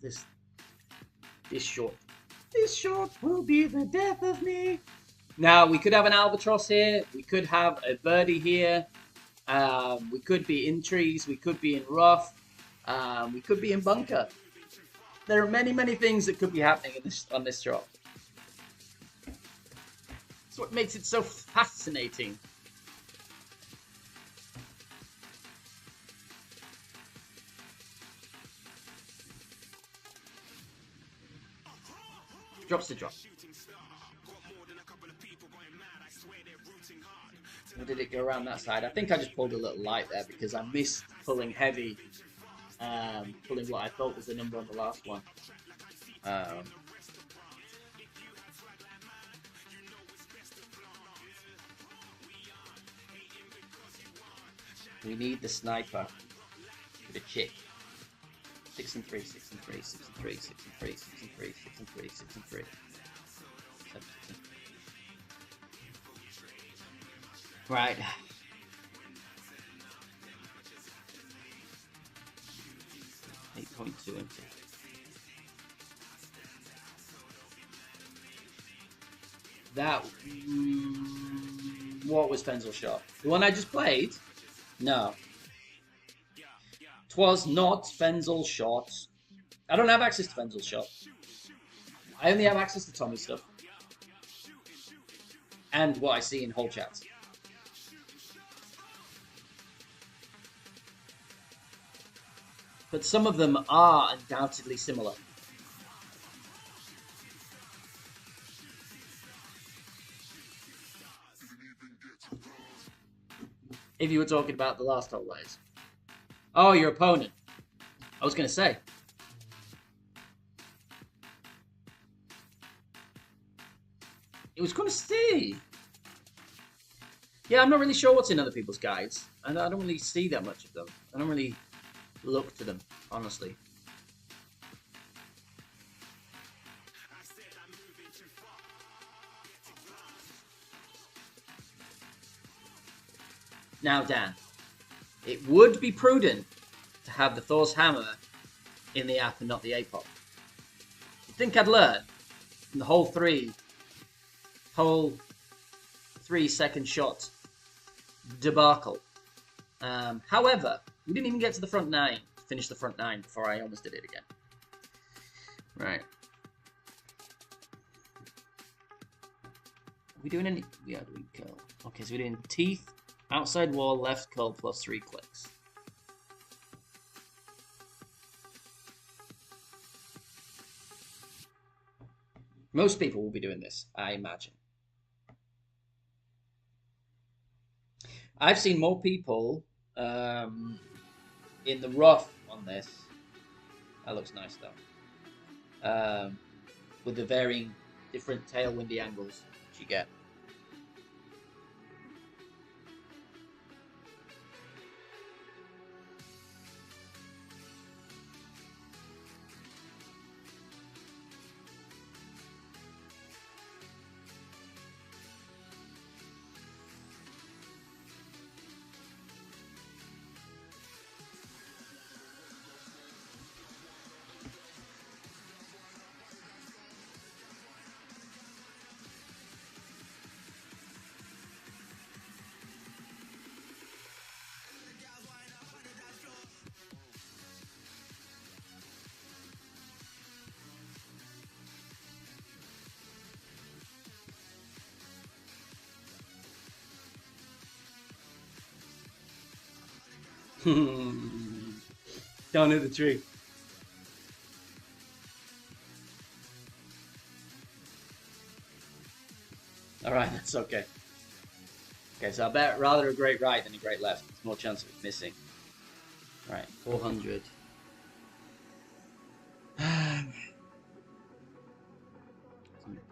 This short. This short will be the death of me. Now, we could have an albatross here. We could have a birdie here. We could be in trees. We could be in rough. We could be in bunker. There are many, many things that could be happening on this drop. That's what makes it so fascinating. Drops to drop. Or did it go around that side? I think I just pulled a little light there because I missed pulling heavy. Pulling what I thought was the number on the last one. We need the sniper for the chick. 6 and 3, 6 and 3, 6 and 3, 6 and 3, 6 and 3, 6 and 3, 6 and 3. 7, 6 and 3. Right. .2 empty. That what was pencil shot? The one I just played? No. Twas not Fenzel shot. I don't have access to Fenzel shot. I only have access to Tommy stuff. And what I see in whole chats. But some of them are undoubtedly similar. If you were talking about the last hole layers. Oh, your opponent. I was going to say. It was going to see. Yeah, I'm not really sure what's in other people's guides. And I don't really see that much of them. I don't really look to them, honestly. Now, Dan, it would be prudent to have the Thor's Hammer in the app and not the APOP. You think I'd learn from the whole 3 second shot debacle. However, we didn't even get to the front 9, finish the front 9 before I almost did it again. Right. Are we doing any? Yeah, do we go? Okay, so we're doing teeth, outside wall, left curl plus 3 clicks. Most people will be doing this, I imagine. I've seen more people in the rough on this. That looks nice though. With the varying different tailwindy angles that you get. Down in the tree. Alright, that's okay. Okay, so I bet rather a great right than a great left. There's more chance of it missing. Right, 400.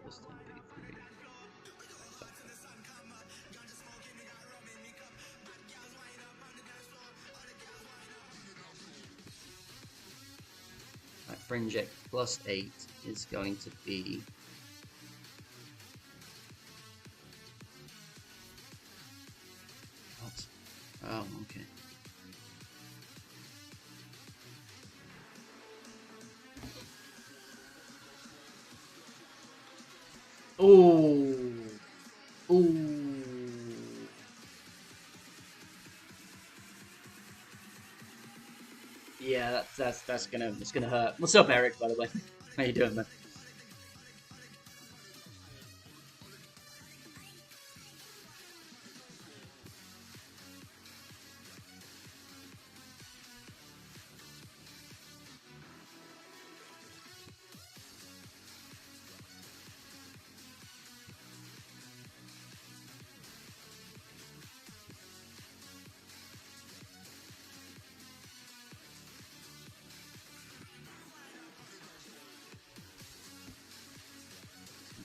Plus 10, 83. Right, fringe X plus 8 is going to be Oh, okay. Ooh. Ooh. Yeah, that's gonna hurt. What's up, Eric? By the way, how you doing, man?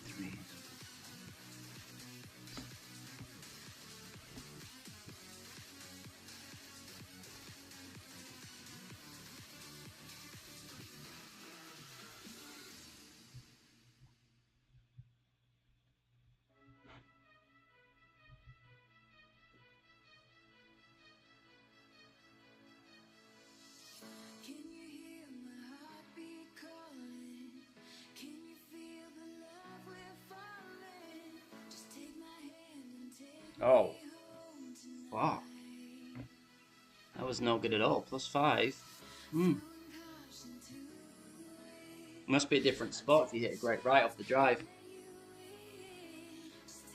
Three. Can you hear my heartbeat calling? Can you feel the love we're falling? Just take my hand and take Oh, me home tonight. wow. That was no good at all. +5. Hmm. Must be a different spot if you hit a great right off the drive.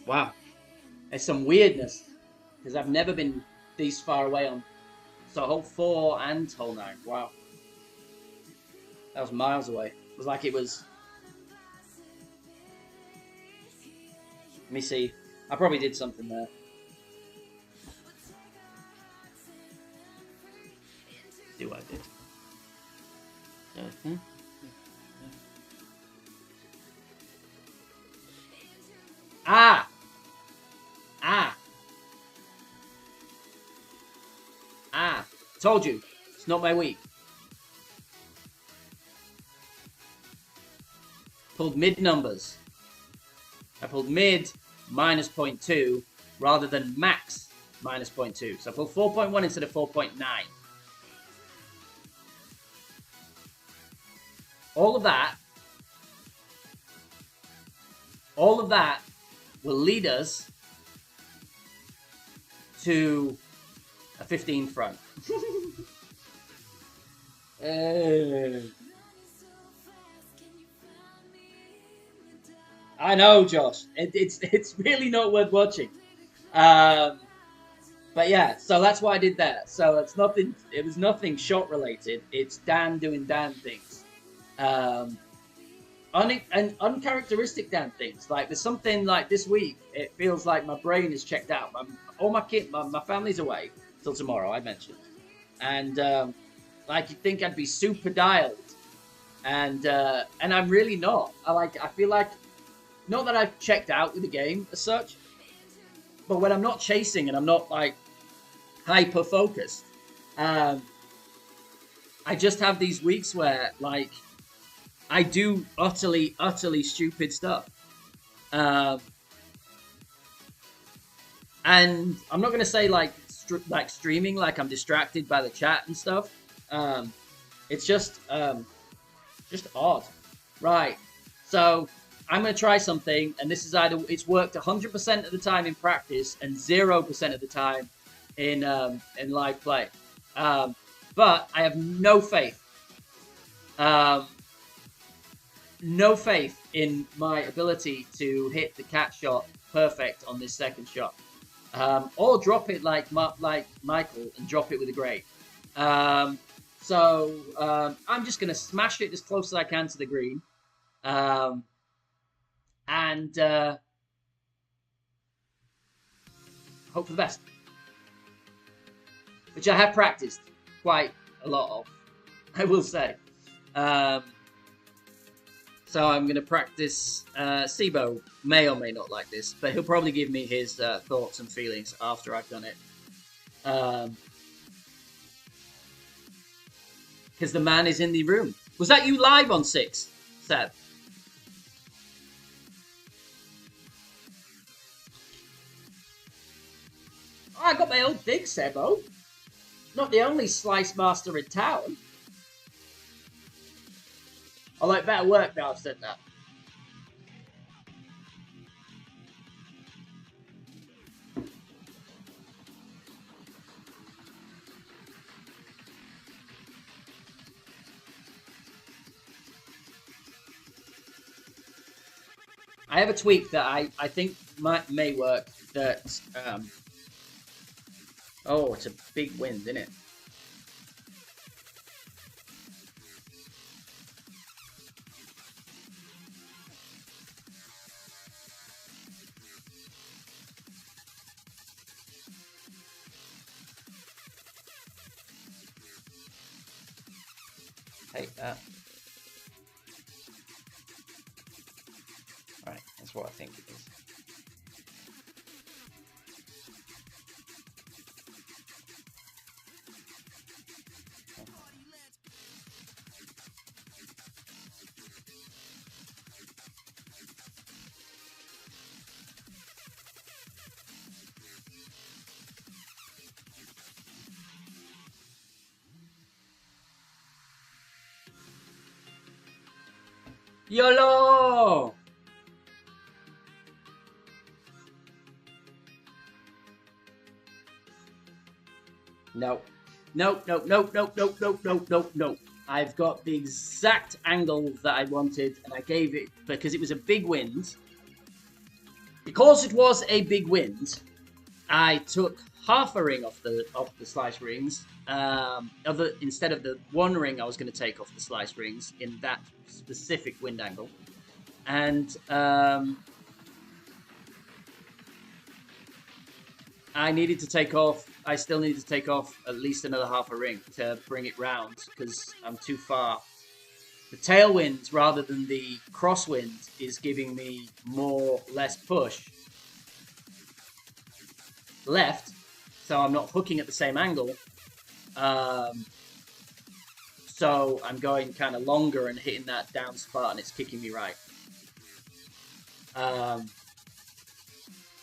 Wow. There's some weirdness because I've never been this far away on. So hole 4 and hole 9. Wow. That was miles away. It was like it was. Let me see. I probably did something there. See what I did. Ah! Ah! Ah! Told you. It's not my week. Pulled mid numbers. I pulled mid minus 0.2 rather than max minus 0.2. So I pulled 4.1 instead of 4.9. All of that will lead us to a 15 front. I know, Josh. It's really not worth watching. But yeah, so that's why I did that. So it's nothing. It was nothing shot related. It's Dan doing Dan things. And uncharacteristic Dan things. Like there's something like this week. It feels like my brain is checked out. All my my family's away till tomorrow. I mentioned, and like you'd think I'd be super dialed, and I'm really not. I feel like not that I've checked out with the game as such, but when I'm not chasing and I'm not like hyper focused, I just have these weeks where like I do utterly stupid stuff. And I'm not gonna say like streaming, like I'm distracted by the chat and stuff. It's just odd, right? So I'm gonna try something, and this is either it's worked 100% of the time in practice and 0% of the time in live play. But I have no faith. No faith in my ability to hit the cat shot perfect on this second shot, or drop it like Michael and drop it with a great. So I'm just gonna smash it as close as I can to the green, and hope for the best, which I have practiced quite a lot of, I will say. So I'm going to practice. Sibo may or may not like this, but he'll probably give me his thoughts and feelings after I've done it. Because the man is in the room. Was that you live on 6, Seb? Oh, I got my own thing, Sebo. Not the only slice master in town. Although it better work now I've said that. I have a tweak that I think may work. That oh, it's a big wind, isn't it? Take that. Right, that's what I think it is. YOLO! No. No, no, no, no, no, no, no, no, no. I've got the exact angle that I wanted, and I gave it because it was a big wind. Because it was a big wind, I took half a ring off the slice rings. Instead of the one ring I was going to take off the slice rings in that specific wind angle, and I needed to take off. I still needed to take off at least another half a ring to bring it round because I'm too far. The tailwind rather than the crosswind is giving me less push left, so I'm not hooking at the same angle. So I'm going kind of longer and hitting that down spot, and it's kicking me right.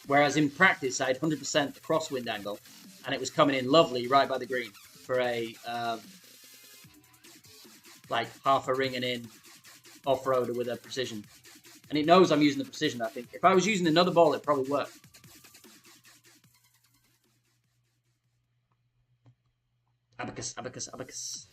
Whereas in practice, I had 100% the crosswind angle, and it was coming in lovely right by the green for a like half a ring and in off-roader with a precision. And it knows I'm using the precision, I think. If I was using another ball, it'd probably work. Abacus, abacus, abacus.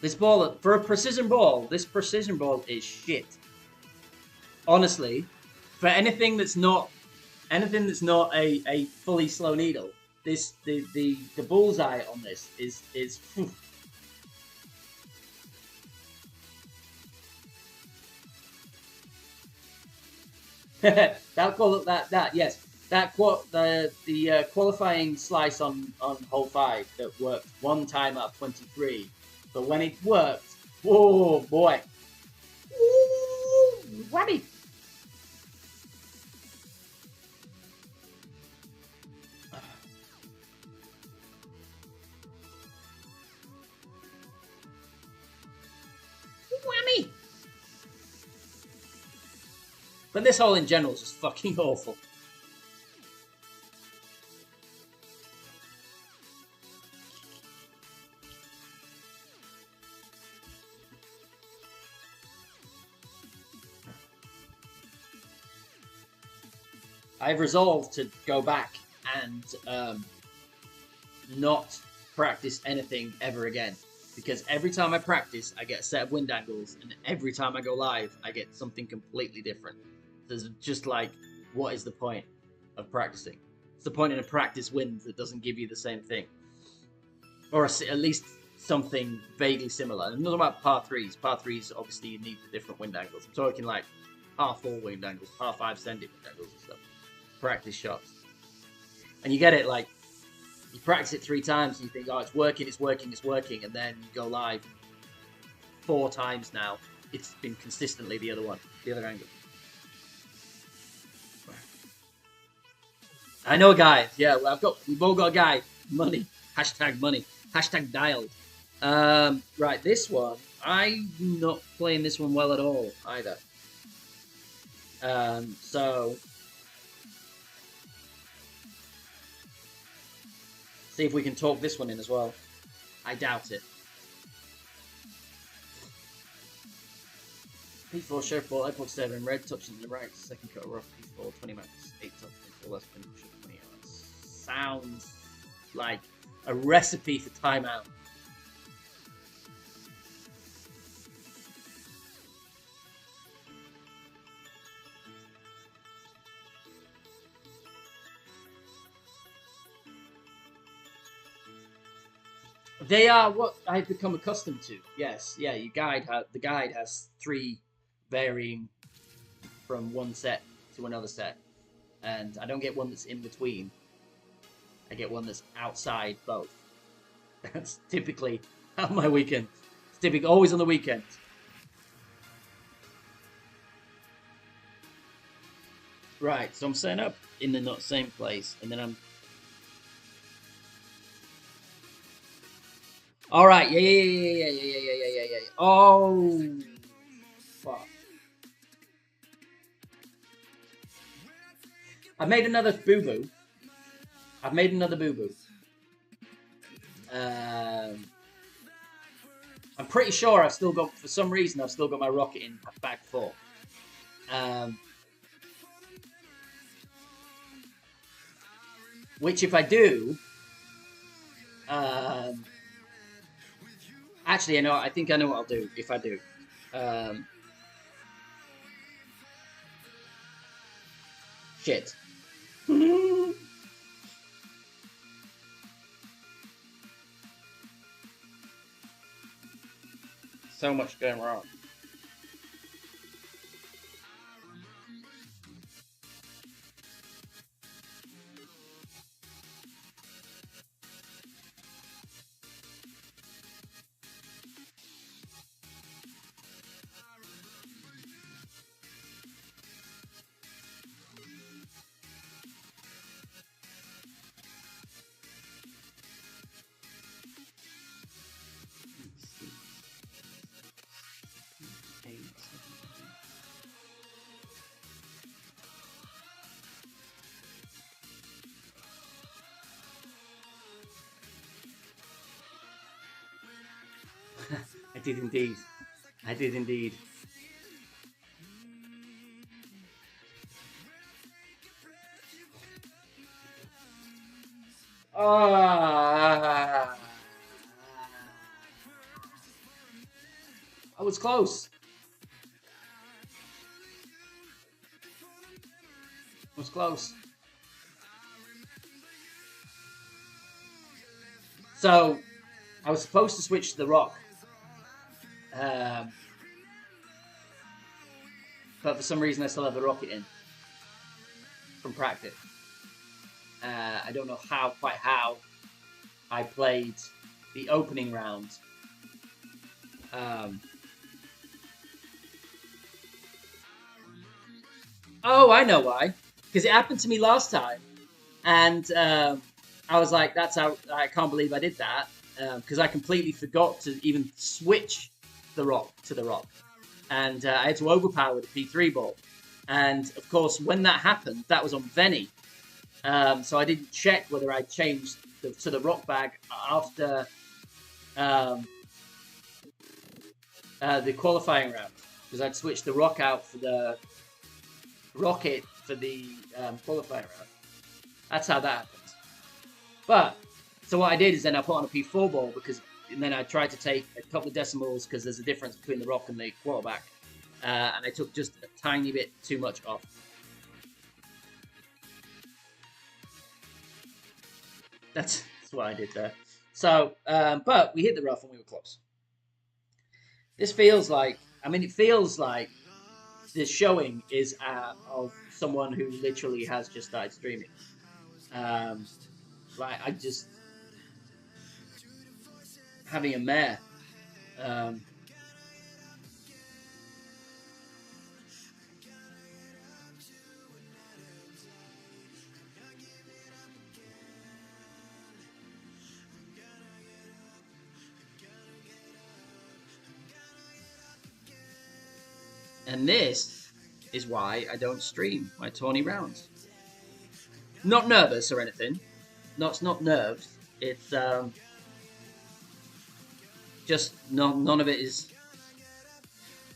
This ball, for a precision ball, this precision ball is shit. Honestly, for anything that's not a fully slow needle, the bullseye on this is yes. The qualifying slice on hole 5 that worked one time at 23. But when it worked, oh boy. Ooh, whammy. Whammy. But this hole in general is just fucking awful. I've resolved to go back and not practice anything ever again. Because every time I practice, I get a set of wind angles, and every time I go live, I get something completely different. There's just like, what is the point of practicing? It's the point in a practice wind that doesn't give you the same thing. or at least something vaguely similar. I'm not talking about par threes. Par threes, obviously, you need the different wind angles. I'm talking like par four wind angles, par five sending wind angles and stuff. Practice shots, and you get it like you practice it 3 times, and you think, oh, it's working, it's working, it's working, and then you go live 4 times now. It's been consistently the other one, the other angle. I know a guy. Yeah, well, we've all got a guy. Money. Hashtag money. Hashtag dialed. Right, this one. I'm not playing this one well at all either. So see if we can talk this one in as well. I doubt it. P4 sheriff ball, iPod 7, red touching the right, second cut rough, P4, 20 max, 8 top, 4 less than 20 hours. Sounds like a recipe for timeout. They are what I've become accustomed to. Yes, yeah. The guide has 3 varying from one set to another set, and I don't get one that's in between. I get one that's outside both. That's typically how my weekend. It's typically always on the weekend. Right, so I'm setting up in the not same place, and then I'm. All right, yeah. Oh, fuck. I've made another boo-boo. I'm pretty sure I've still got, for some reason, I've still got my rocket in bag 4. Which if I do, actually, I think I know what I'll do if I do. Shit. So much going wrong. I did indeed. I did indeed. I was close. I was close. So, I was supposed to switch to the rock. But for some reason I still have the rocket in from practice. I don't know quite how I played the opening round. Oh, I know why. Because it happened to me last time. And I was like, I can't believe I did that. Because I completely forgot to even switch the rock to the rock. And I had to overpower the P3 ball. And, of course, when that happened, that was on Venny. So I didn't check whether I changed to the rock bag after the qualifying round. Because I'd switched the rock out for the rocket for the qualifying round. That's how that happened. But, so what I did is then I put on a P4 ball and then I tried to take a couple of decimals because there's a difference between the rock and the quarterback. And I took just a tiny bit too much off. That's what I did there. So, but we hit the rough and we were close. This feels like, I mean, it feels like this showing is of someone who literally has just started streaming. Like, I just having a mare. And this is why I don't stream my tourney rounds. Not nervous or anything. Not nerves. It's just none of it is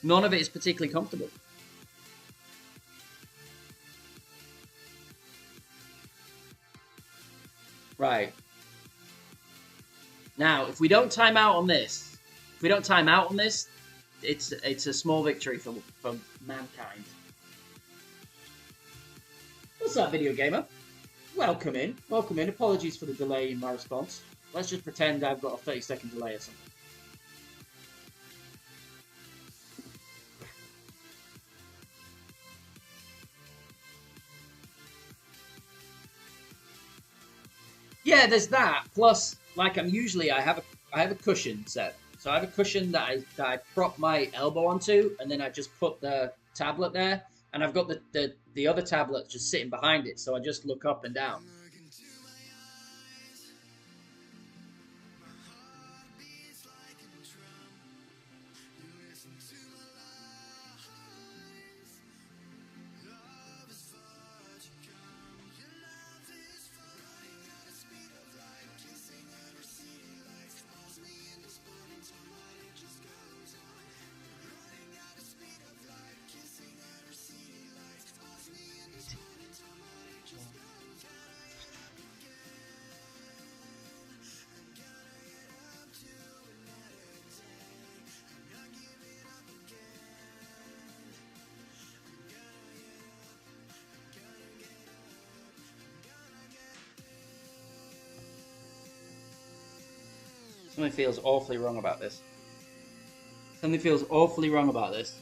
particularly comfortable. Right. Now, if we don't time out on this, it's a small victory for mankind. What's up, video gamer? Welcome in. Apologies for the delay in my response. Let's just pretend I've got a 30-second delay or something. Yeah, there's that. Plus, like I have a cushion set. So I have a cushion that I prop my elbow onto, and then I just put the tablet there, and I've got the other tablet just sitting behind it, so I just look up and down. Something feels awfully wrong about this. Something feels awfully wrong about this.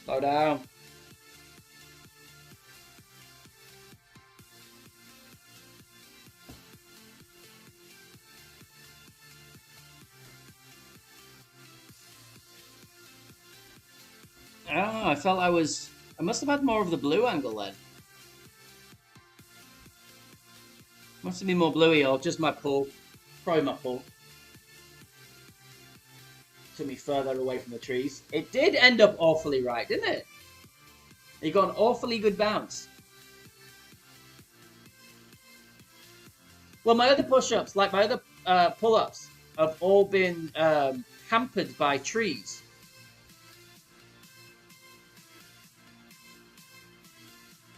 Slow down. I felt I must have had more of the blue angle then. Must have been more bluey or just my pull. Probably my pull. Took me further away from the trees. It did end up awfully right, didn't it? You got an awfully good bounce. Well, my other push-ups, like my other pull-ups, have all been hampered by trees.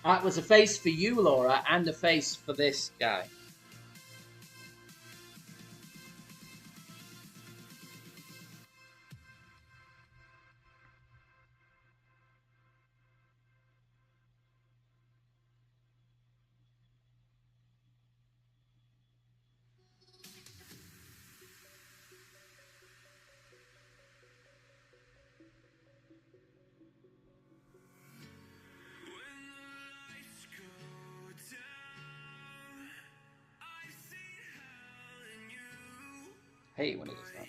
That was a face for you, Laura, and a face for this guy. Hate when it does that.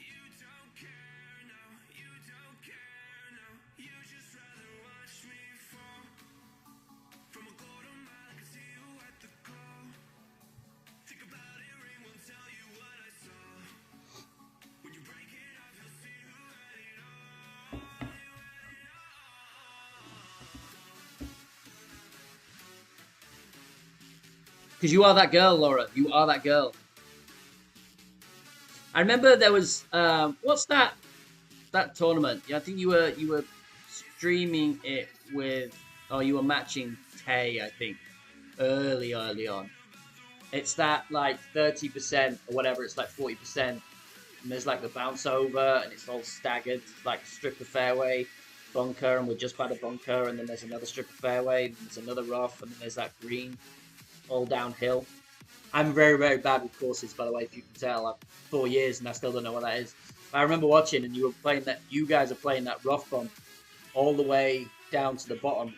Because you are that girl, Laura. You are that girl. I remember there was what's that tournament? Yeah, I think you were streaming it with, or you were matching Tay, I think, early on. It's that like 30% or whatever. It's like 40%. And there's like the bounce over, and it's all staggered, like strip of fairway. bunker, and we're just by the bunker, and then there's another strip of fairway, and there's another rough, and then there's that green, all downhill. I'm very, very bad with courses, by the way, if you can tell. I've 4 years and I still don't know what that is. But I remember watching, and you guys are playing that rough bump all the way down to the bottom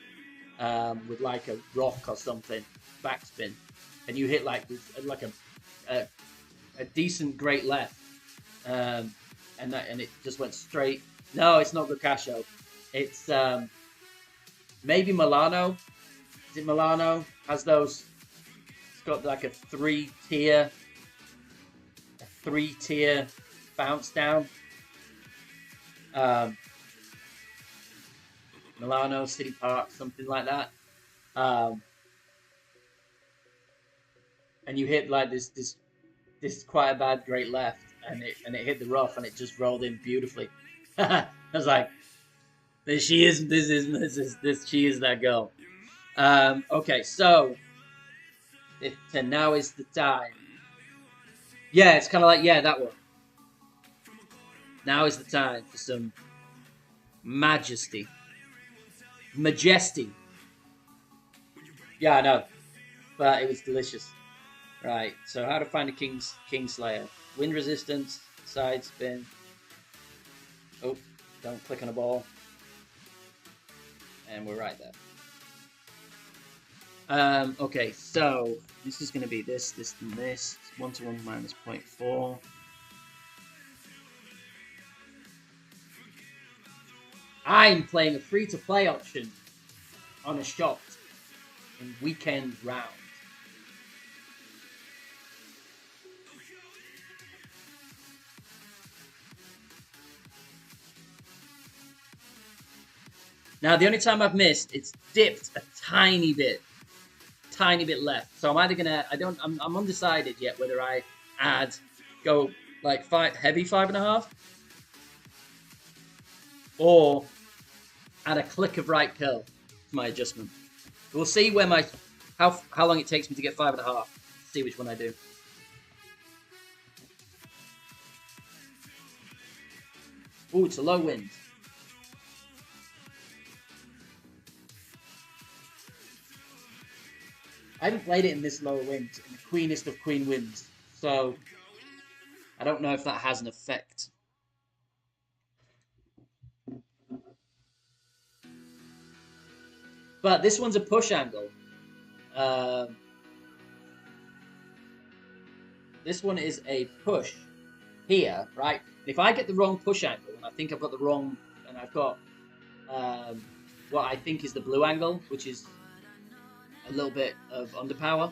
with like a rock or something, backspin, and you hit like a decent great left, and it just went straight. No, it's not Gokasho. It's maybe Milano. Is it Milano? Has those? It's got like a three-tier bounce down. Milano, City Park, something like that. And you hit like this quite a bad great left, and it hit the rough, and it just rolled in beautifully. I was like, she is that girl. Okay, so now is the time. Yeah, it's kind of like, yeah, that one. Now is the time for some majesty. Yeah, I know, but it was delicious. Right, so how to find a Kingslayer. Wind resistance, side spin. Oh, don't click on a ball. And we're right there. Okay, so this is going to be this, and this. 1 to 1 minus 0.4. I'm playing a free-to-play option on a shot in weekend round. Now, the only time I've missed, it's dipped a tiny bit left. So I'm either gonna, I'm undecided yet whether I go like heavy 5.5, or add a click of right curl to my adjustment. We'll see where how long it takes me to get 5.5. See which one I do. Ooh, it's a low wind. I haven't played it in this lower wind, in the queenest of queen winds, so I don't know if that has an effect. But this one's a push angle. This one is a push here, right? If I get the wrong push angle, and I think I've got the wrong, and I've got what I think is the blue angle, which is a little bit of underpower,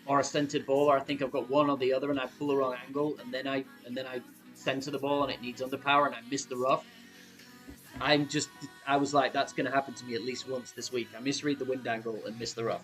or a centered ball, or I think I've got one or the other, and I pull the wrong angle, and then I center the ball, and it needs underpower, and I miss the rough. I was like, that's going to happen to me at least once this week. I misread the wind angle and miss the rough.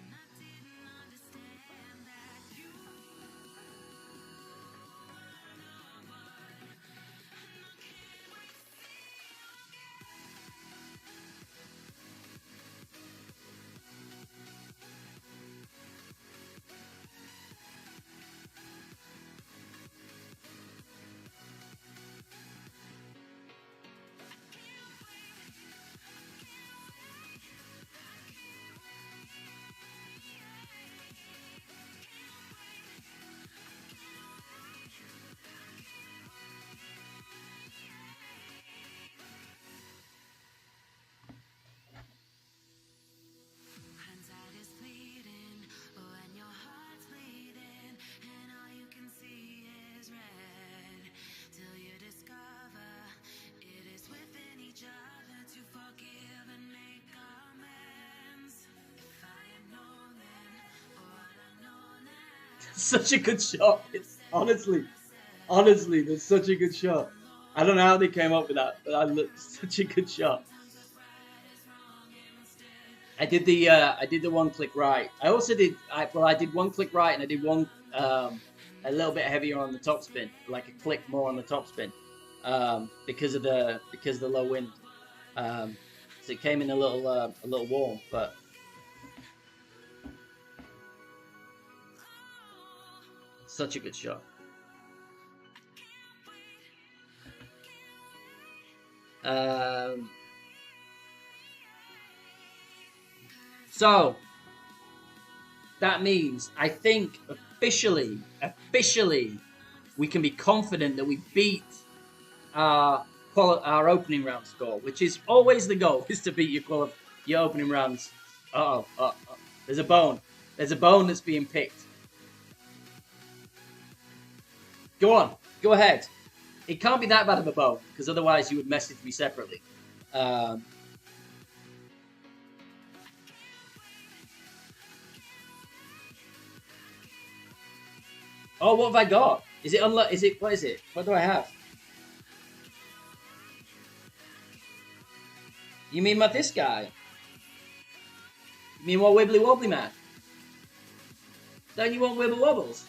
Such a good shot. It's honestly, that's such a good shot. I don't know how they came up with that, but such a good shot. I did the one click right. I also did I did one click right, and I did one a little bit heavier on the topspin, like a click more on the topspin, because of the low wind. So it came in a little warm, but. Such a good shot. So that means I think officially, we can be confident that we beat our opening round score, which is always the goal, is to beat your opening rounds. There's a bone. There's a bone that's being picked. Go on. Go ahead. It can't be that bad of a bone, because otherwise you would message me separately. Oh, what have I got? Is it what is it? What do I have? You mean this guy? You mean what, Wibbly Wobbly Man? Don't you want Wibble Wobbles?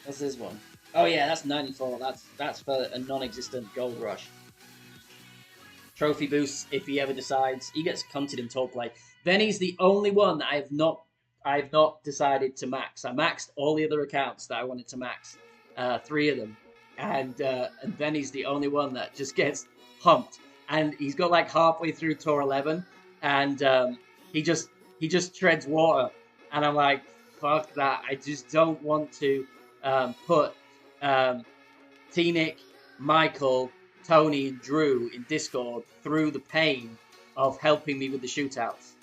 What's this one? Oh yeah, that's 94. That's for a non-existent gold rush. Trophy boosts if he ever decides. He gets cunted in top play. Then he's the only one that I've not decided to max. I maxed all the other accounts that I wanted to max. 3 of them. And then he's the only one that just gets humped. And he's got like halfway through Tour 11, and he just treads water. And I'm like, fuck that. I just don't want to put T-Nick, Michael, Tony, and Drew in Discord through the pain of helping me with the shootouts.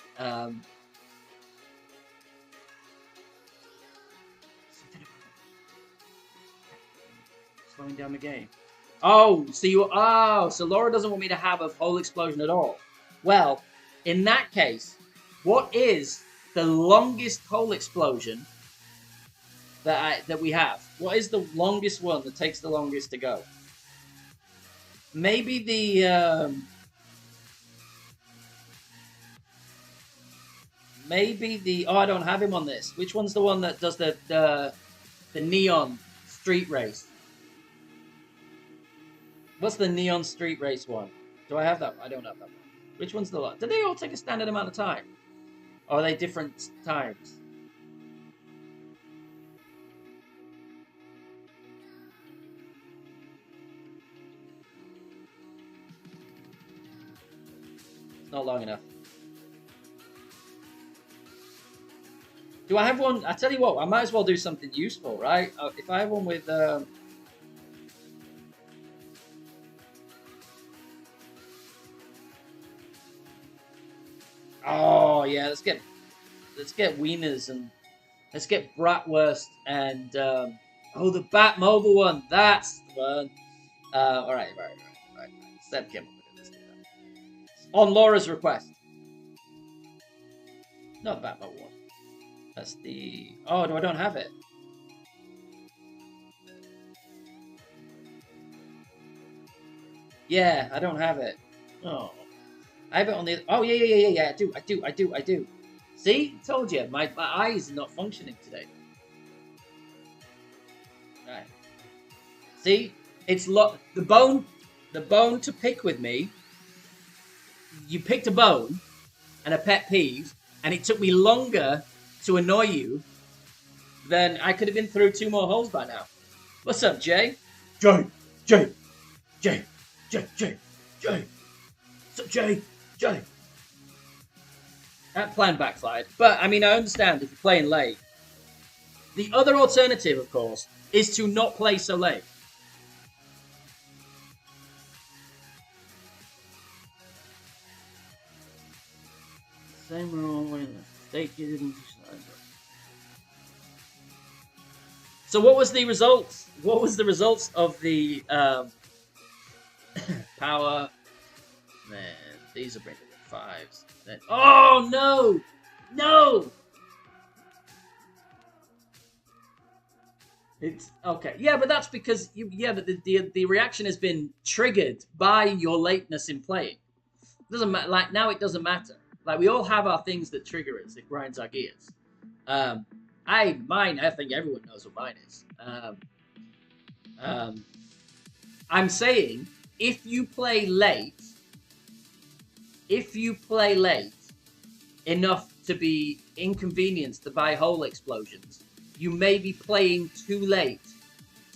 Slowing down the game. So Laura doesn't want me to have a whole explosion at all. Well, in that case, what is the longest hole explosion that we have? What is the longest one that takes the longest to go? Maybe the I don't have him on this. Which one's the one that does the neon street race? What's the neon street race one? Do I have that? I don't have that one. Which one's the lot? Do they all take a standard amount of time? Or are they different times? It's not long enough. Do I have one? I tell you what, I might as well do something useful, right? If I have one with... Oh yeah, let's get wieners, and let's get bratwurst and the Batmobile one. That's the one. All right. Seb came up with it. On Laura's request. Not the Batmobile one. That's the. Oh, no, I don't have it. Yeah, I don't have it. Oh. I have it on the... Oh, yeah, I do. See? Told you. My eyes are not functioning today. Right. See? It's the bone to pick with me. You picked a bone and a pet peeve, and it took me longer to annoy you than I could have been through 2 more holes by now. What's up, Jay? Jay. What's up, Jay? That plan backfired. But, I mean, I understand if you're playing late. The other alternative, of course, is to not play so late. Same rule. So what was the results? What was the results of the power? Man, these are bringing in 5s. Then, oh no! It's okay. Yeah, but that's because but the reaction has been triggered by your lateness in playing. It doesn't matter. Like now, it doesn't matter. Like we all have our things that trigger us. It grinds our gears. I think everyone knows what mine is. I'm saying if you play late enough to be inconvenienced by hole explosions, you may be playing too late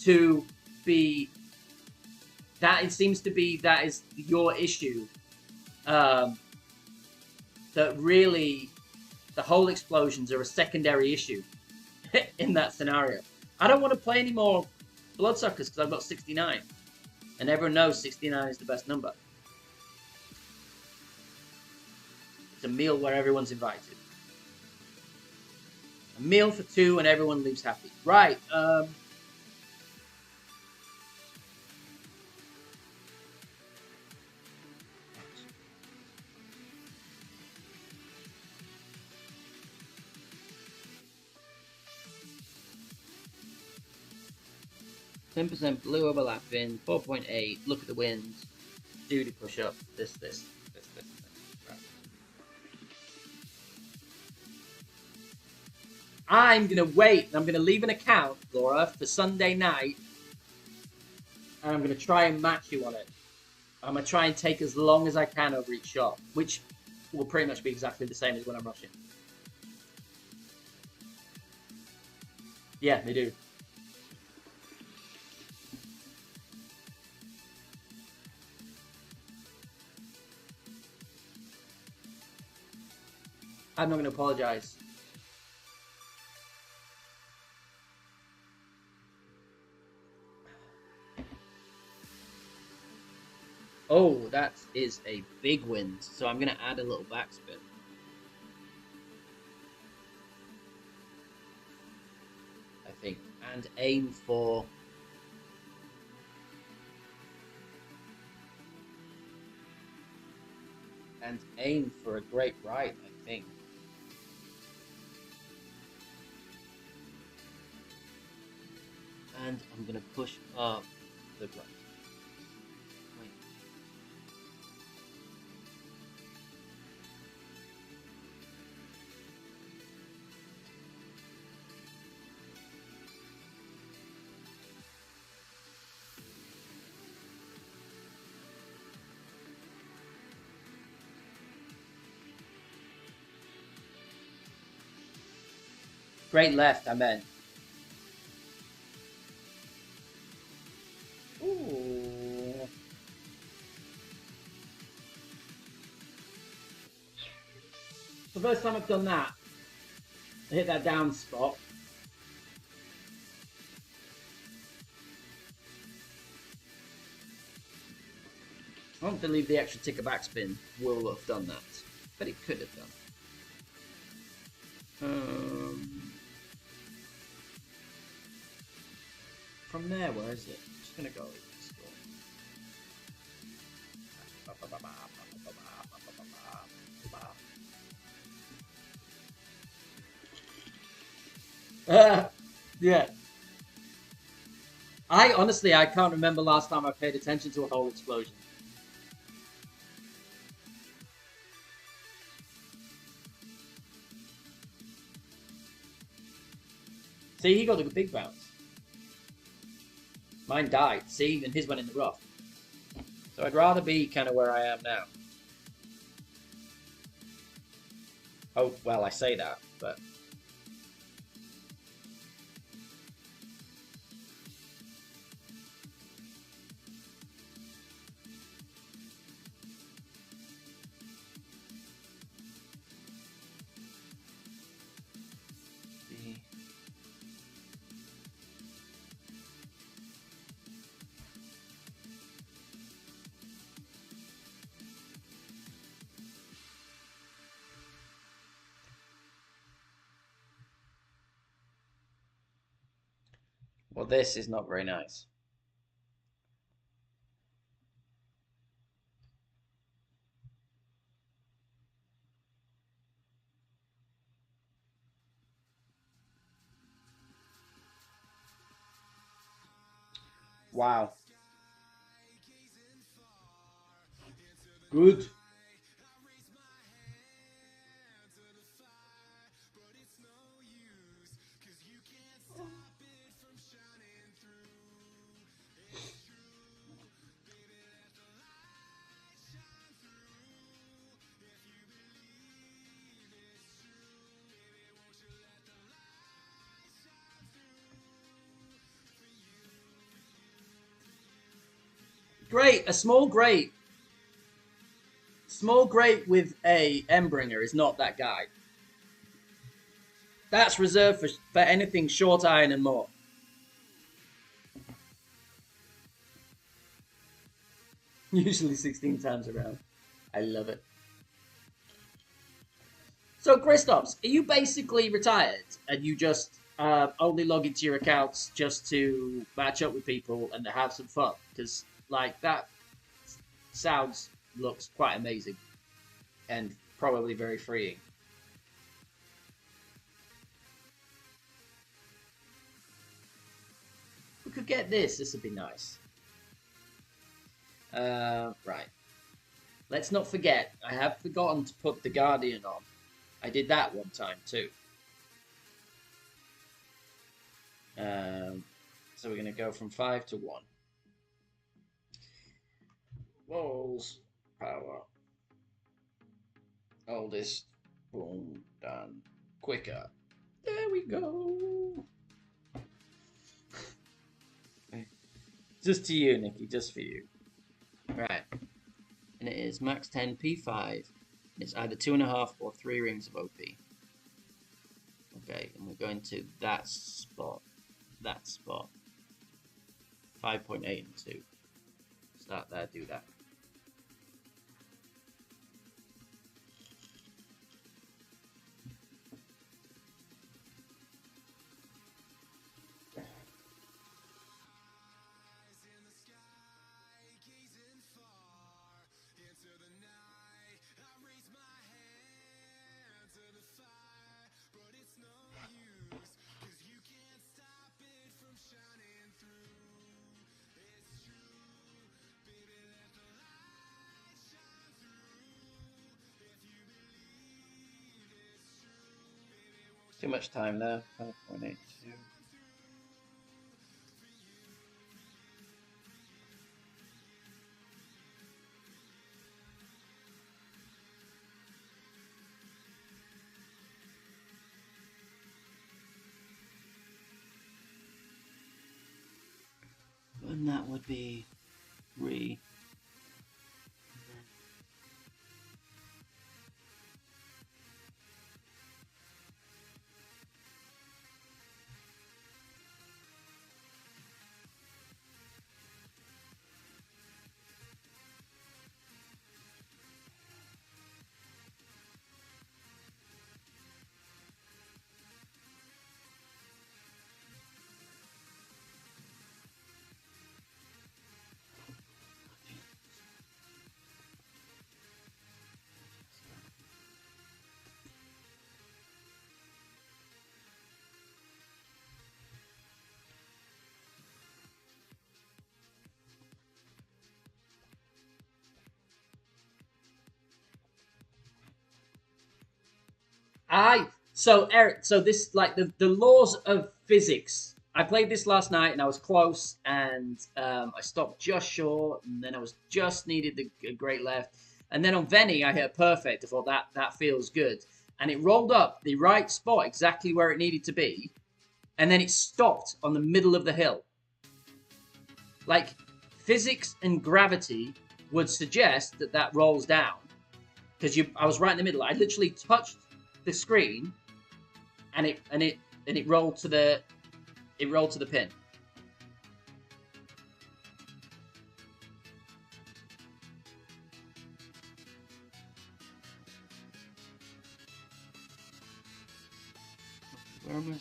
to be that it seems to be that is your issue. That really the whole explosions are a secondary issue in that scenario. I don't want to play any more Bloodsuckers because I've got 69. And everyone knows 69 is the best number. It's a meal where everyone's invited. A meal for two and everyone leaves happy. Right, 10% blue overlapping, 4.8, look at the winds, duty push up, this. Right. I'm going to wait, and I'm going to leave an account, Laura, for Sunday night, and I'm going to try and match you on it. I'm going to try and take as long as I can over each shot, which will pretty much be exactly the same as when I'm rushing. Yeah, they do. I'm not going to apologize. Oh, that is a big wind, so I'm going to add a little backspin. I think. And aim for... And aim for a great right, I think. And I'm going to push up the right. Wait. Great left, I meant. Ooh. The first time I've done that, I hit that down spot. I don't believe the extra ticker backspin will have done that, but it could have done. From there, where is it? I'm just gonna go. Yeah. I honestly can't remember last time I paid attention to a whole explosion. See, he got a big bounce. Mine died. See, and his went in the rough. So I'd rather be kind of where I am now. Oh, well, I say that, but... Well, this is not very nice. Wow. Good. Great, a small grate. Small grate with a Embringer is not that guy. That's reserved for anything short iron and more. Usually 16 times around. I love it. So, Kristops, are you basically retired and you just only log into your accounts just to match up with people and have some fun? Because, like, that looks quite amazing and probably very freeing. We could get this. This would be nice. Right. Let's not forget, I have forgotten to put the Guardian on. I did that one time too. So we're going to go from 5 to 1. Walls, power. Oldest, boom, done. Quicker. There we go. Just to you, Nikki, just for you. Right. And it is max 10 P5. And it's either 2.5 or 3 rings of OP. Okay, and we're going to that spot. That spot. 5.8 and 2. Start there, do that. Too much time there. 5.82. And that would be 3. So Eric, so this like the laws of physics. I played this last night and I was close and I stopped just short and then I was just needed the great left and then on Venny I hit a perfect. I thought that feels good and it rolled up the right spot exactly where it needed to be and then it stopped on the middle of the hill. Like physics and gravity would suggest that rolls down because I was right in the middle. I literally touched the screen, and it rolled to the pin. Where am I?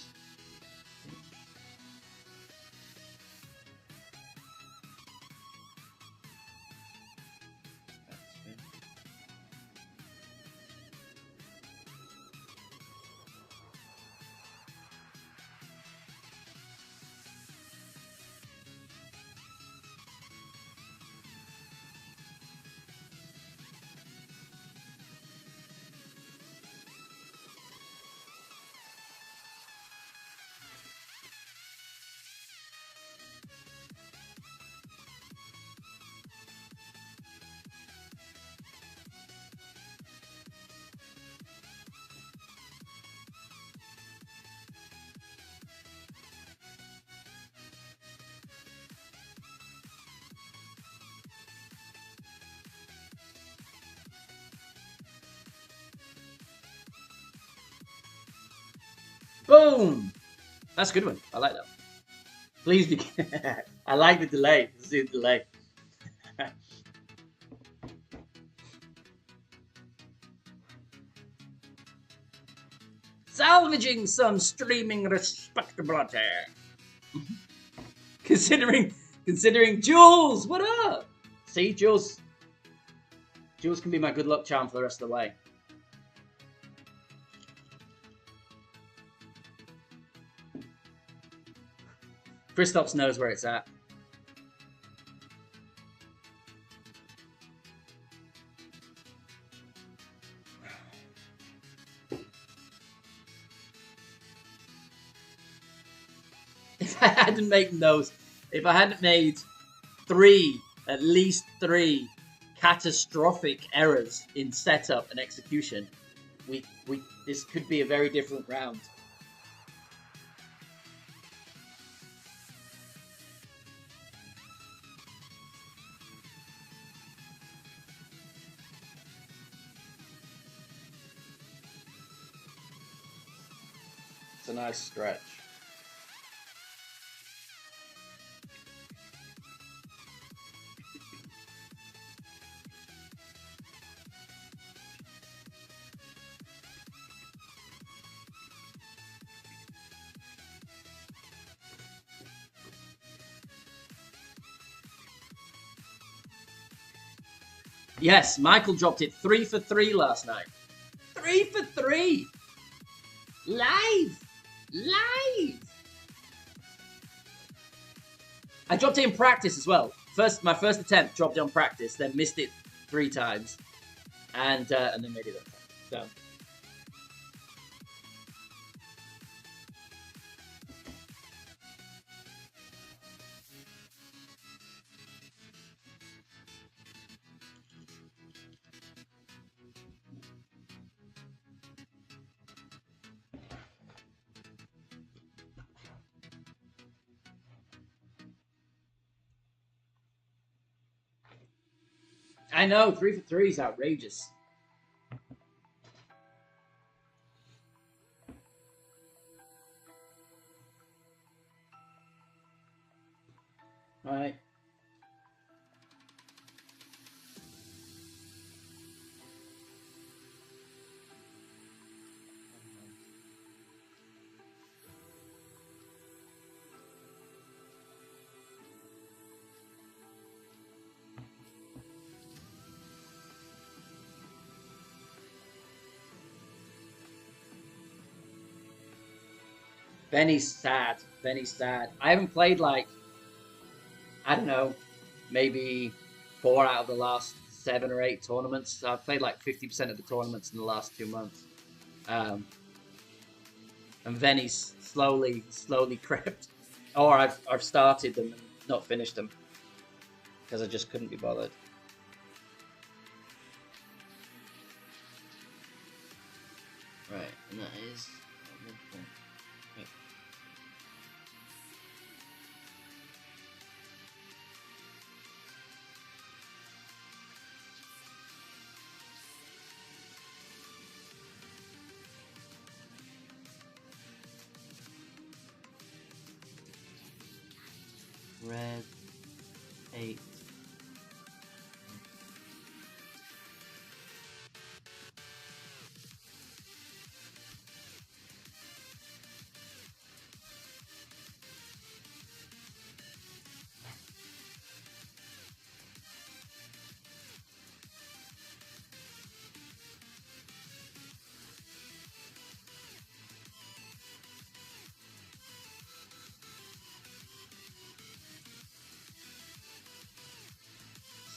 Boom! That's a good one. I like that. Please be. I like the delay. Let's see the delay. Salvaging some streaming respectability. considering Jules, what up? See, Jules can be my good luck charm for the rest of the way. Kristops knows where it's at. If I hadn't made those, if I hadn't made at least three catastrophic errors in setup and execution, this could be a very different round. It's a nice stretch. Yes, Michael dropped it 3 for 3 last night. 3 for 3! Live! I dropped it in practice as well. My first attempt, dropped it on practice, then missed it 3 times, and then made it that time. So. I know, 3 for 3 is outrageous. All right. Benny's sad. I haven't played, like, I don't know, maybe 4 out of the last 7 or 8 tournaments. So I've played like 50% of the tournaments in the last 2 months. And Benny's slowly crept. Or I've started them and not finished them. Because I just couldn't be bothered. Right, and that is... Red 8.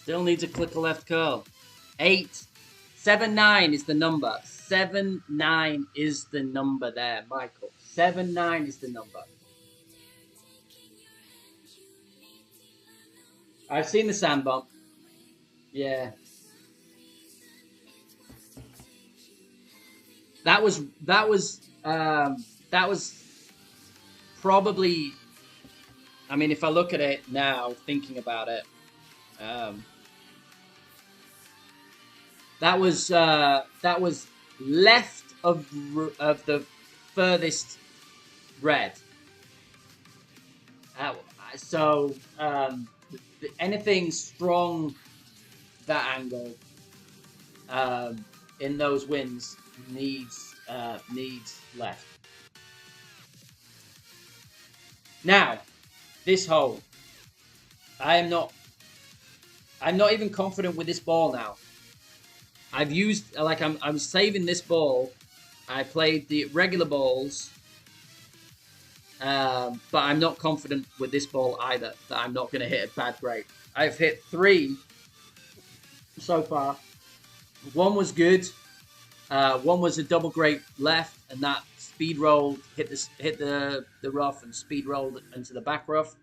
Still needs a click a left curl. 8. 7-9 is the number. 7-9 is the number there, Michael. 7-9 is the number. I've seen the sand bump. Yeah. That was probably, I mean, if I look at it now, thinking about it, that was left of the furthest red. So anything strong that angle in those wins needs left. Now, this hole. I'm not even confident with this ball now. I've used I'm saving this ball. I played the regular balls. But I'm not confident with this ball either that I'm not going to hit a bad break. I've hit 3 so far. One was good. One was a double great left, and that speed rolled, hit the rough and speed rolled into the back rough.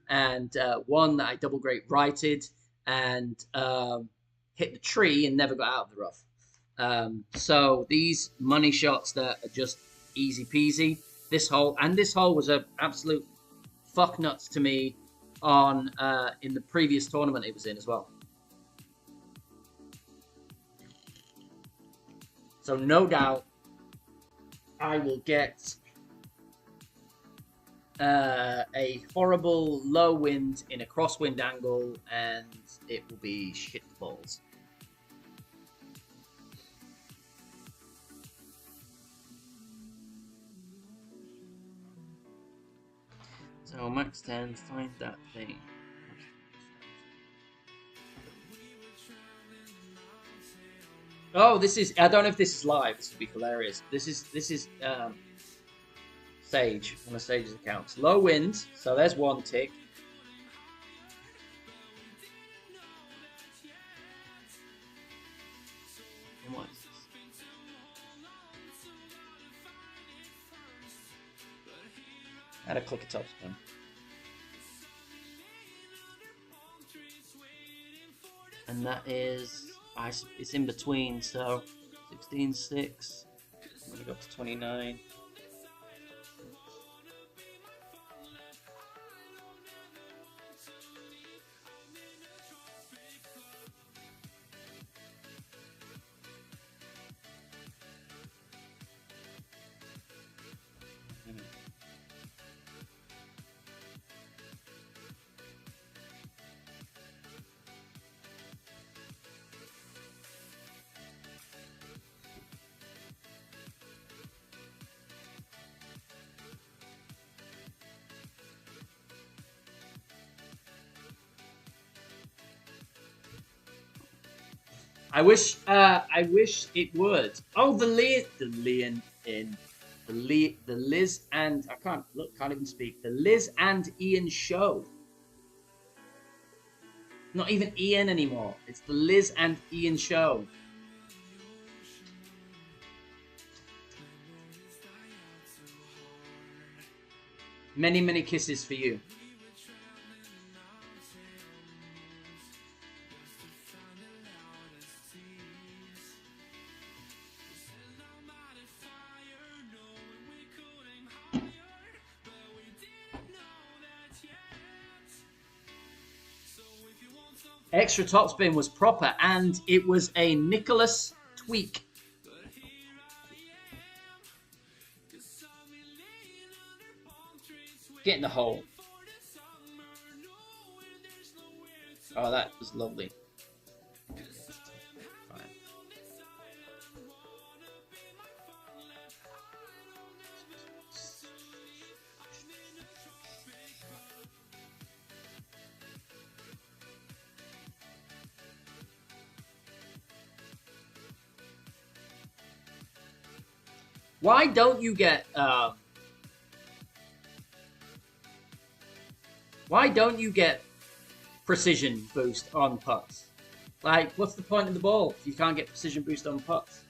And one that I double great righted and hit the tree and never got out of the rough. So these money shots that are just easy peasy. This hole was an absolute fuck nuts to me on in the previous tournament it was in as well. So no doubt I will get a horrible low wind in a crosswind angle, and it will be shit balls. So max 10, find that thing. Oh, this is, I don't know if this is live. This would be hilarious. This is Sage, one of Sage's accounts. Low wind, so there's one tick. And what is this? Add a clicker top spin. And that is, it's in between, so 16, 6. I'm going to go up to 29. I wish it would. Oh, the Liz and I can't even speak. The Liz and Ian show. Not even Ian anymore. It's the Liz and Ian show. Many, many kisses for you. Extra topspin was proper, and it was a Nicholas tweak. Get in the hole. Oh, that was lovely. Fine. Why don't you get precision boost on putts? Like, what's the point of the ball if you can't get precision boost on putts?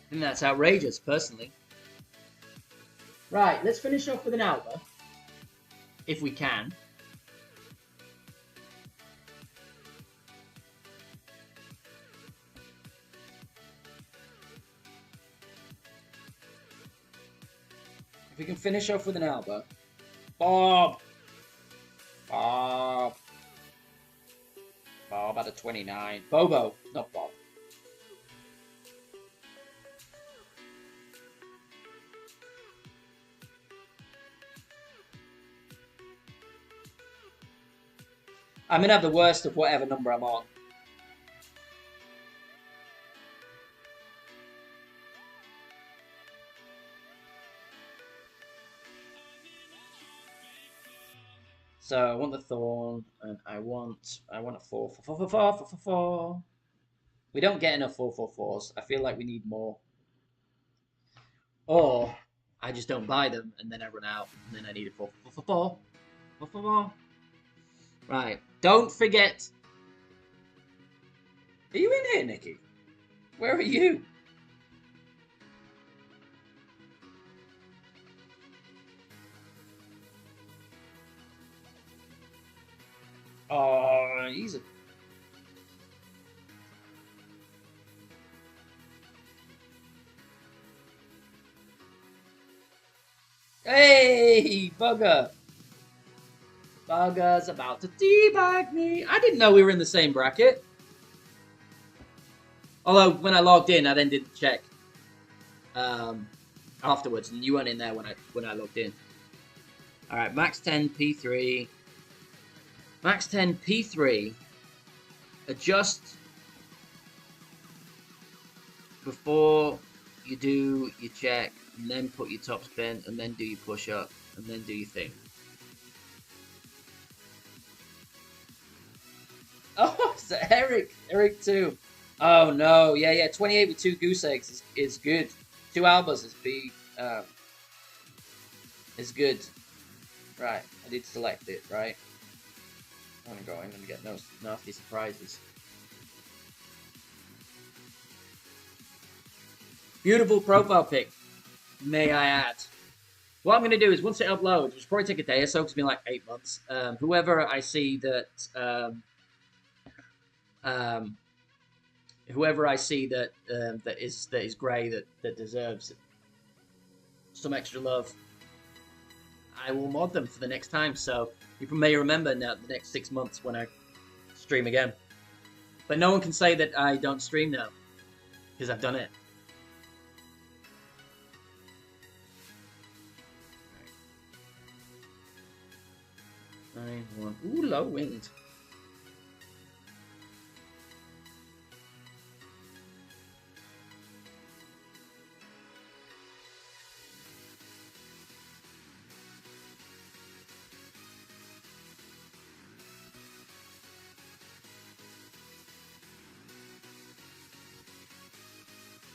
I think that's outrageous, personally. Right, let's finish off with an Alba, if we can. If we can finish off with an Alba. Bob! Bob! Bob! Oh, about a 29. Bobo, not Bob. I'm gonna have the worst of whatever number I'm on. So I want the thorn, and I want a 4. We don't get enough 4/4/4s. I feel like we need more. Or I just don't buy them, and then I run out, and then I need a 4/4/4. 4/4/4. Right. Don't forget. Are you in here, Nikki? Where are you? Oh, he's a... Hey, bugger. Bugger's about to debug me. I didn't know we were in the same bracket. Although, when I logged in, I then didn't check afterwards, and you weren't in there when I logged in. All right, max 10 P3. Max 10 P3. Adjust before you do your check, and then put your top spin, and then do your push up, and then do your thing. Oh, it's Eric. Eric too. Oh no, yeah. 28 with 2 goose eggs is good. 2 albas is good. Right, I did select it, right? I'm gonna get no nasty surprises. Beautiful profile pic, may I add. What I'm gonna do is once it uploads, which will probably take a day or so, because it's been like 8 months. Whoever I see that that is grey, that deserves some extra love, I will mod them for the next time. So you may remember now the next 6 months when I stream again. But no one can say that I don't stream now, because I've done it. Right. 9-1. Ooh, low wind.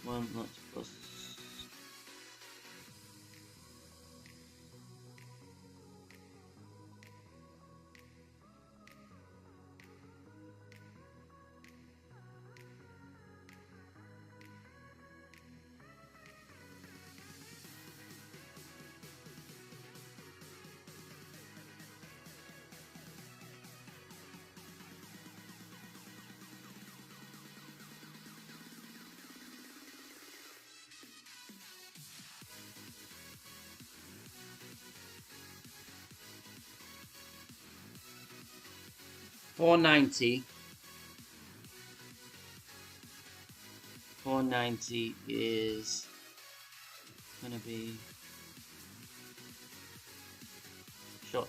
One not plus. $490. $490 is gonna be shot.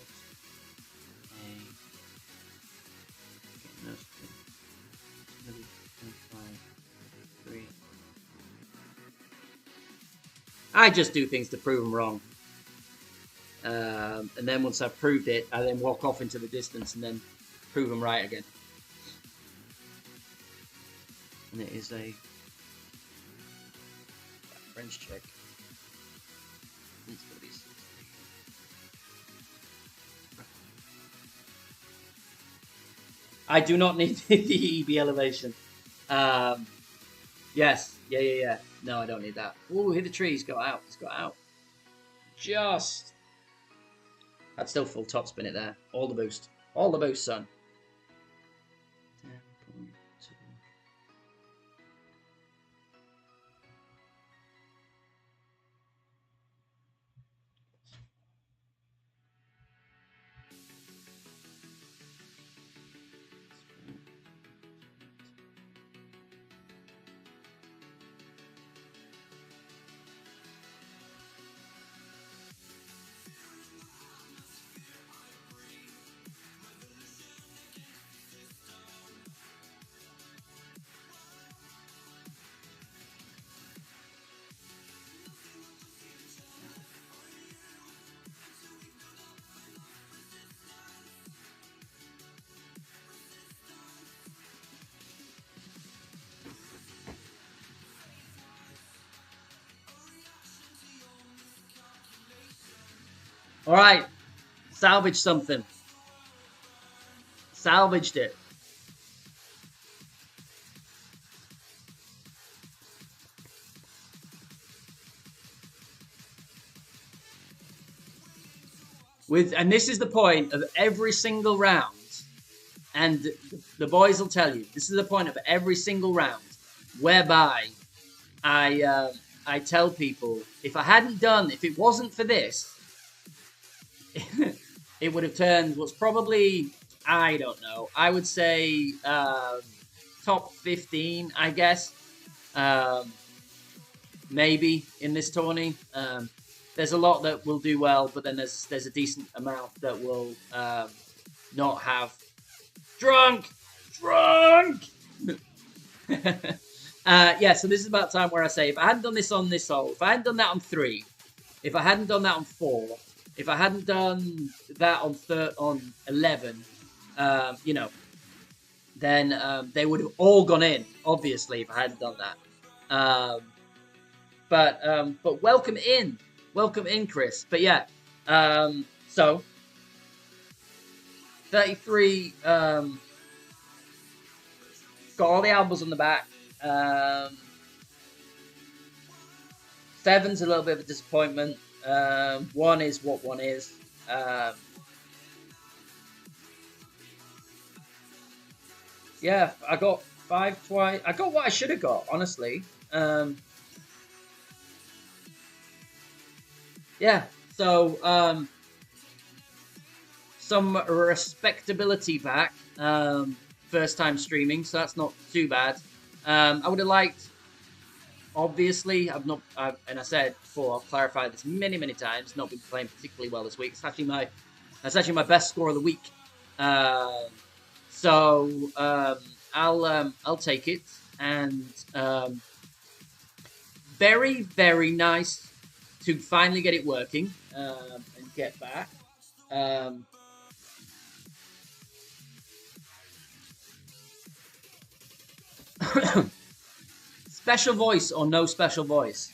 I just do things to prove them wrong. And then once I've proved it, I then walk off into the distance and then prove them right again. And it is a French check. It's gonna be 60. I do not need the EB elevation. Yes. Yeah. No, I don't need that. Ooh, hit the tree. He's got out. Just. I'd still full top spin it there. All the boost. All the boost, son. 10.2. All right, salvage something. Salvaged it. And this is the point of every single round, and the boys will tell you, this is the point of every single round, whereby I tell people, if it wasn't for this, it would have turned what's probably, I don't know, I would say top 15, I guess, maybe in this tourney. There's a lot that will do well, but then there's a decent amount that will not have drunk. Yeah, so this is about time where I say, if I hadn't done this on this hole, if I hadn't done that on 3, if I hadn't done that on 4, if I hadn't done that on 11, you know, then they would have all gone in, obviously, if I hadn't done that. But welcome in, Chris. But yeah, so 33 got all the albums on the back. 7's a little bit of a disappointment. 1 is what 1 is. Yeah, I got 5 twice. I got what I should have got, honestly. Yeah, so some respectability back. First time streaming, so that's not too bad. I would have liked, obviously, and I said before, I've clarified this many times, not been playing particularly well this week. That's actually my best score of the week. So I'll take it, and very nice to finally get it working and get back. Special voice or no special voice?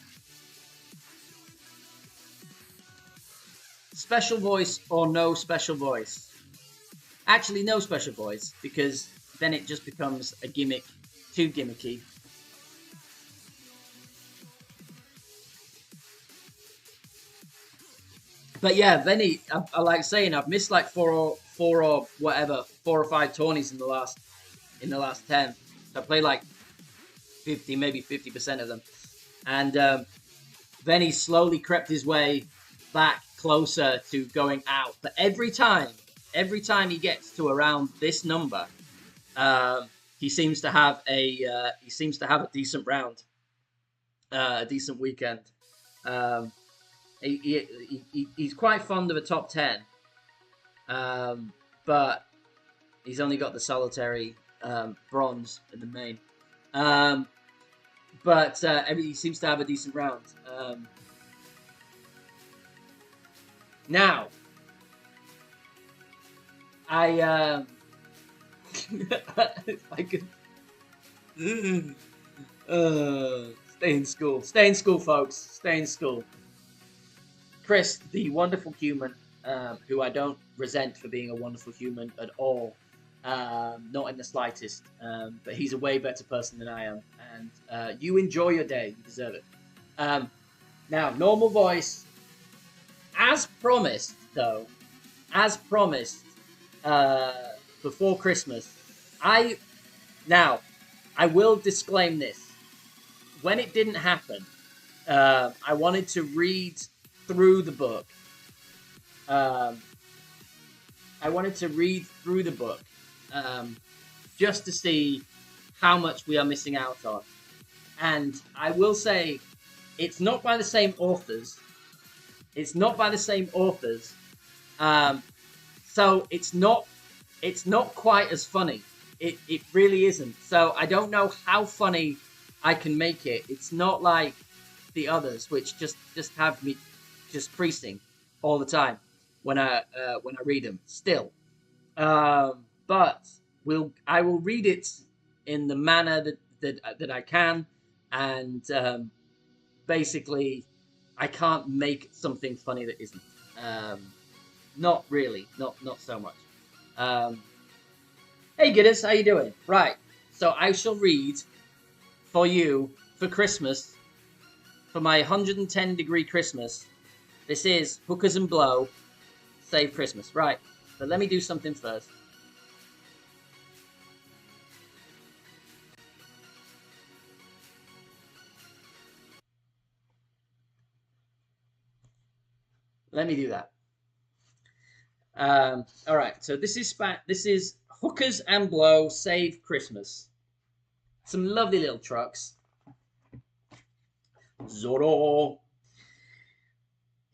Special voice or no special voice? Actually, no special voice, because then it just becomes a gimmick, too gimmicky. But yeah, Venny, I like saying I've missed like four or 5 tourneys in the last 10. I played like 50, maybe 50% of them, and Venny slowly crept his way back closer to going out. But every time he gets to around this number, he seems to have a decent round, a decent weekend. He's quite fond of a top 10, but he's only got the solitary bronze in the main. But he seems to have a decent round. Now, I I could stay in school, folks. Stay in school. Chris, the wonderful human, who I don't resent for being a wonderful human at all, not in the slightest, but he's a way better person than I am, and you enjoy your day, you deserve it. Now, normal voice, as promised, before Christmas, I will disclaim this. When it didn't happen, I wanted to read through the book. Just to see how much we are missing out on. And I will say, it's not by the same authors. So it's not quite as funny. It really isn't. So I don't know how funny I can make it. It's not like the others, which just have me just creasing all the time when I read them. Still, but I will read it in the manner that I can, and basically I can't make something funny that isn't. not really, not so much. Um, hey, Gidders, how you doing? Right, so I shall read for you for Christmas, for my 110-degree Christmas. This is Hookers and Blow, Save Christmas. Right, but let me do something first. Let me do that. All right, so this is Hookers and Blow Save Christmas. Some lovely little trucks. Zorro.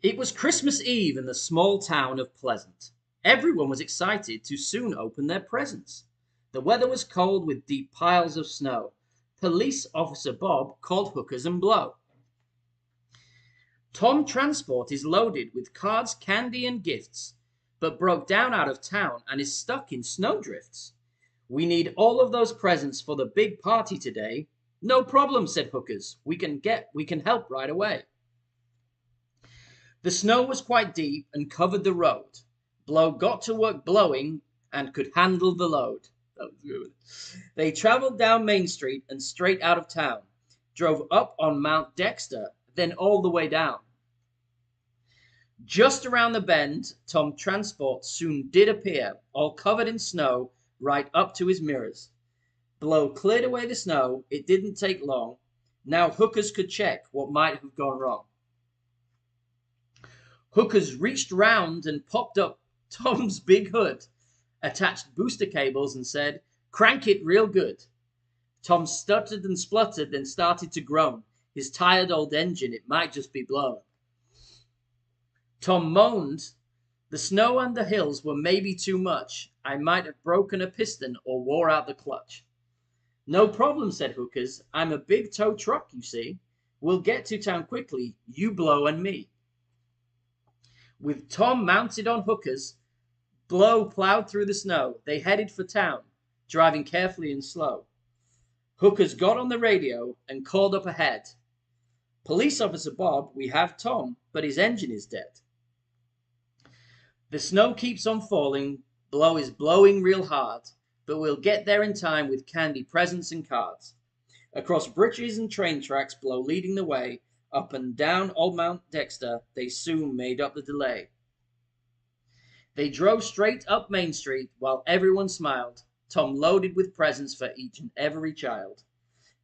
It was Christmas Eve in the small town of Pleasant. Everyone was excited to soon open their presents. The weather was cold with deep piles of snow. Police Officer Bob called Hookers and Blow. Tom Transport is loaded with cards, candy, and gifts, but broke down out of town and is stuck in snowdrifts. We need all of those presents for the big party today. No problem, said Hookers. We can help right away. The snow was quite deep and covered the road. Blow got to work blowing and could handle the load. That was good. They traveled down Main Street and straight out of town, drove up on Mount Dexter, then all the way down. Just around the bend, Tom Transport soon did appear, all covered in snow, right up to his mirrors. Blow cleared away the snow. It didn't take long. Now Hookers could check what might have gone wrong. Hookers reached round and popped up Tom's big hood, attached booster cables and said, "Crank it real good." Tom stuttered and spluttered, then started to groan. His tired old engine, it might just be blown. Tom moaned, "The snow and the hills were maybe too much. I might have broken a piston or wore out the clutch." "No problem," said Hookers. "I'm a big tow truck, you see. We'll get to town quickly, you Blow and me." With Tom mounted on Hookers, Blow plowed through the snow. They headed for town, driving carefully and slow. Hookers got on the radio and called up ahead. "Police Officer Bob, we have Tom, but his engine is dead." "The snow keeps on falling, Blow is blowing real hard, but we'll get there in time with candy, presents, and cards." Across bridges and train tracks, Blow leading the way, up and down old Mount Dexter, they soon made up the delay. They drove straight up Main Street while everyone smiled, Tom loaded with presents for each and every child.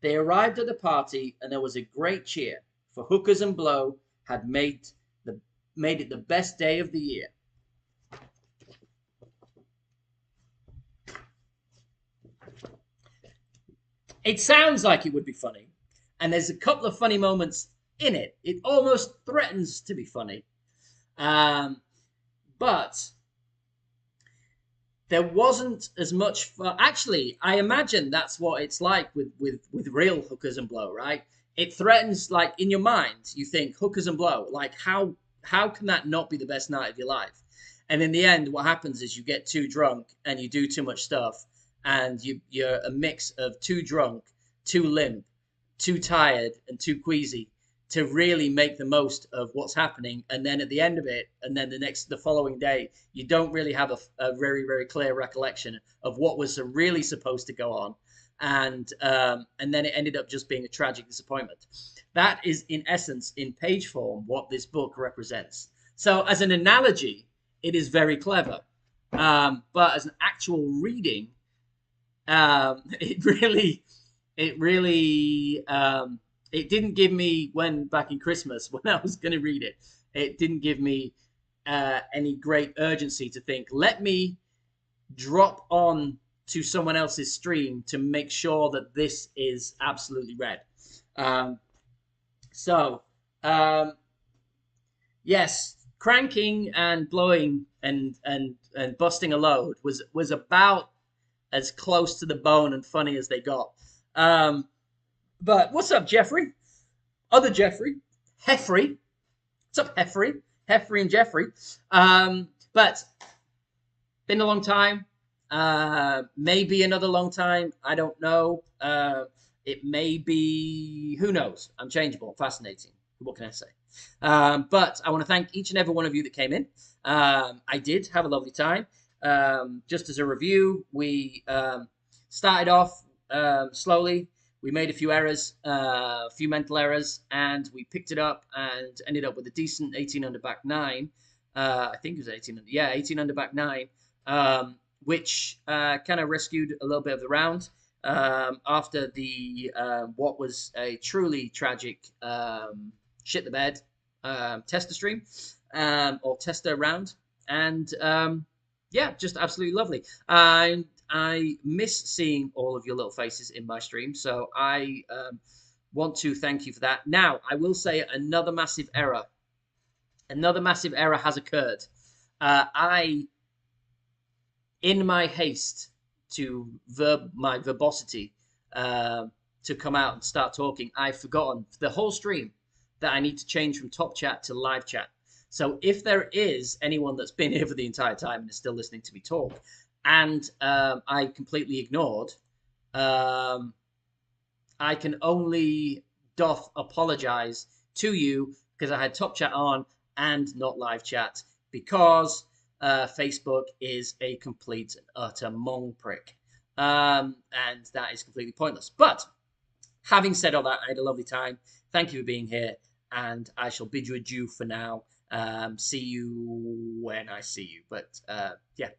They arrived at the party and there was a great cheer, for Hookers and Blow had made it the best day of the year. It sounds like it would be funny, and there's a couple of funny moments in it. It almost threatens to be funny, but there wasn't as much fun. Actually, I imagine that's what it's like with real Hookers and Blow, right? It threatens, like, in your mind, you think Hookers and Blow, like how can that not be the best night of your life? And in the end, what happens is you get too drunk and you do too much stuff, and you're a mix of too drunk, too limp, too tired, and too queasy to really make the most of what's happening. And then at the end of it, and then the following day, you don't really have a very, very clear recollection of what was really supposed to go on. And then it ended up just being a tragic disappointment. That is, in essence, in page form, what this book represents. So as an analogy, it is very clever. But as an actual reading, it didn't give me, when back in Christmas, when I was going to read it, it didn't give me any great urgency to think, let me drop on to someone else's stream to make sure that this is absolutely read. Yes, cranking and blowing and busting a load was about as close to the bone and funny as they got. But what's up, Jeffrey? Other Jeffrey. Heffrey. What's up, Heffrey? Heffrey and Jeffrey. But been a long time. Maybe another long time. I don't know. It may be, who knows? I'm changeable. Fascinating. What can I say? But I want to thank each and every one of you that came in. I did have a lovely time. Just as a review, we started off slowly. We made a few errors, a few mental errors, and we picked it up and ended up with a decent 18 under back nine. I think it was 18 under, yeah, 18 under back nine, which kind of rescued a little bit of the round after the what was a truly tragic shit the bed tester stream or tester round, and yeah, just absolutely lovely. I miss seeing all of your little faces in my stream, so I want to thank you for that. Now, I will say another massive error. Another massive error has occurred. In my haste to my verbosity to come out and start talking, I've forgotten for the whole stream that I need to change from top chat to live chat. So if there is anyone that's been here for the entire time and is still listening to me talk, and I completely ignored, I can only doth apologize to you because I had top chat on and not live chat because Facebook is a complete and utter mong prick. And that is completely pointless. But having said all that, I had a lovely time. Thank you for being here. And I shall bid you adieu for now. See you when I see you. But yeah,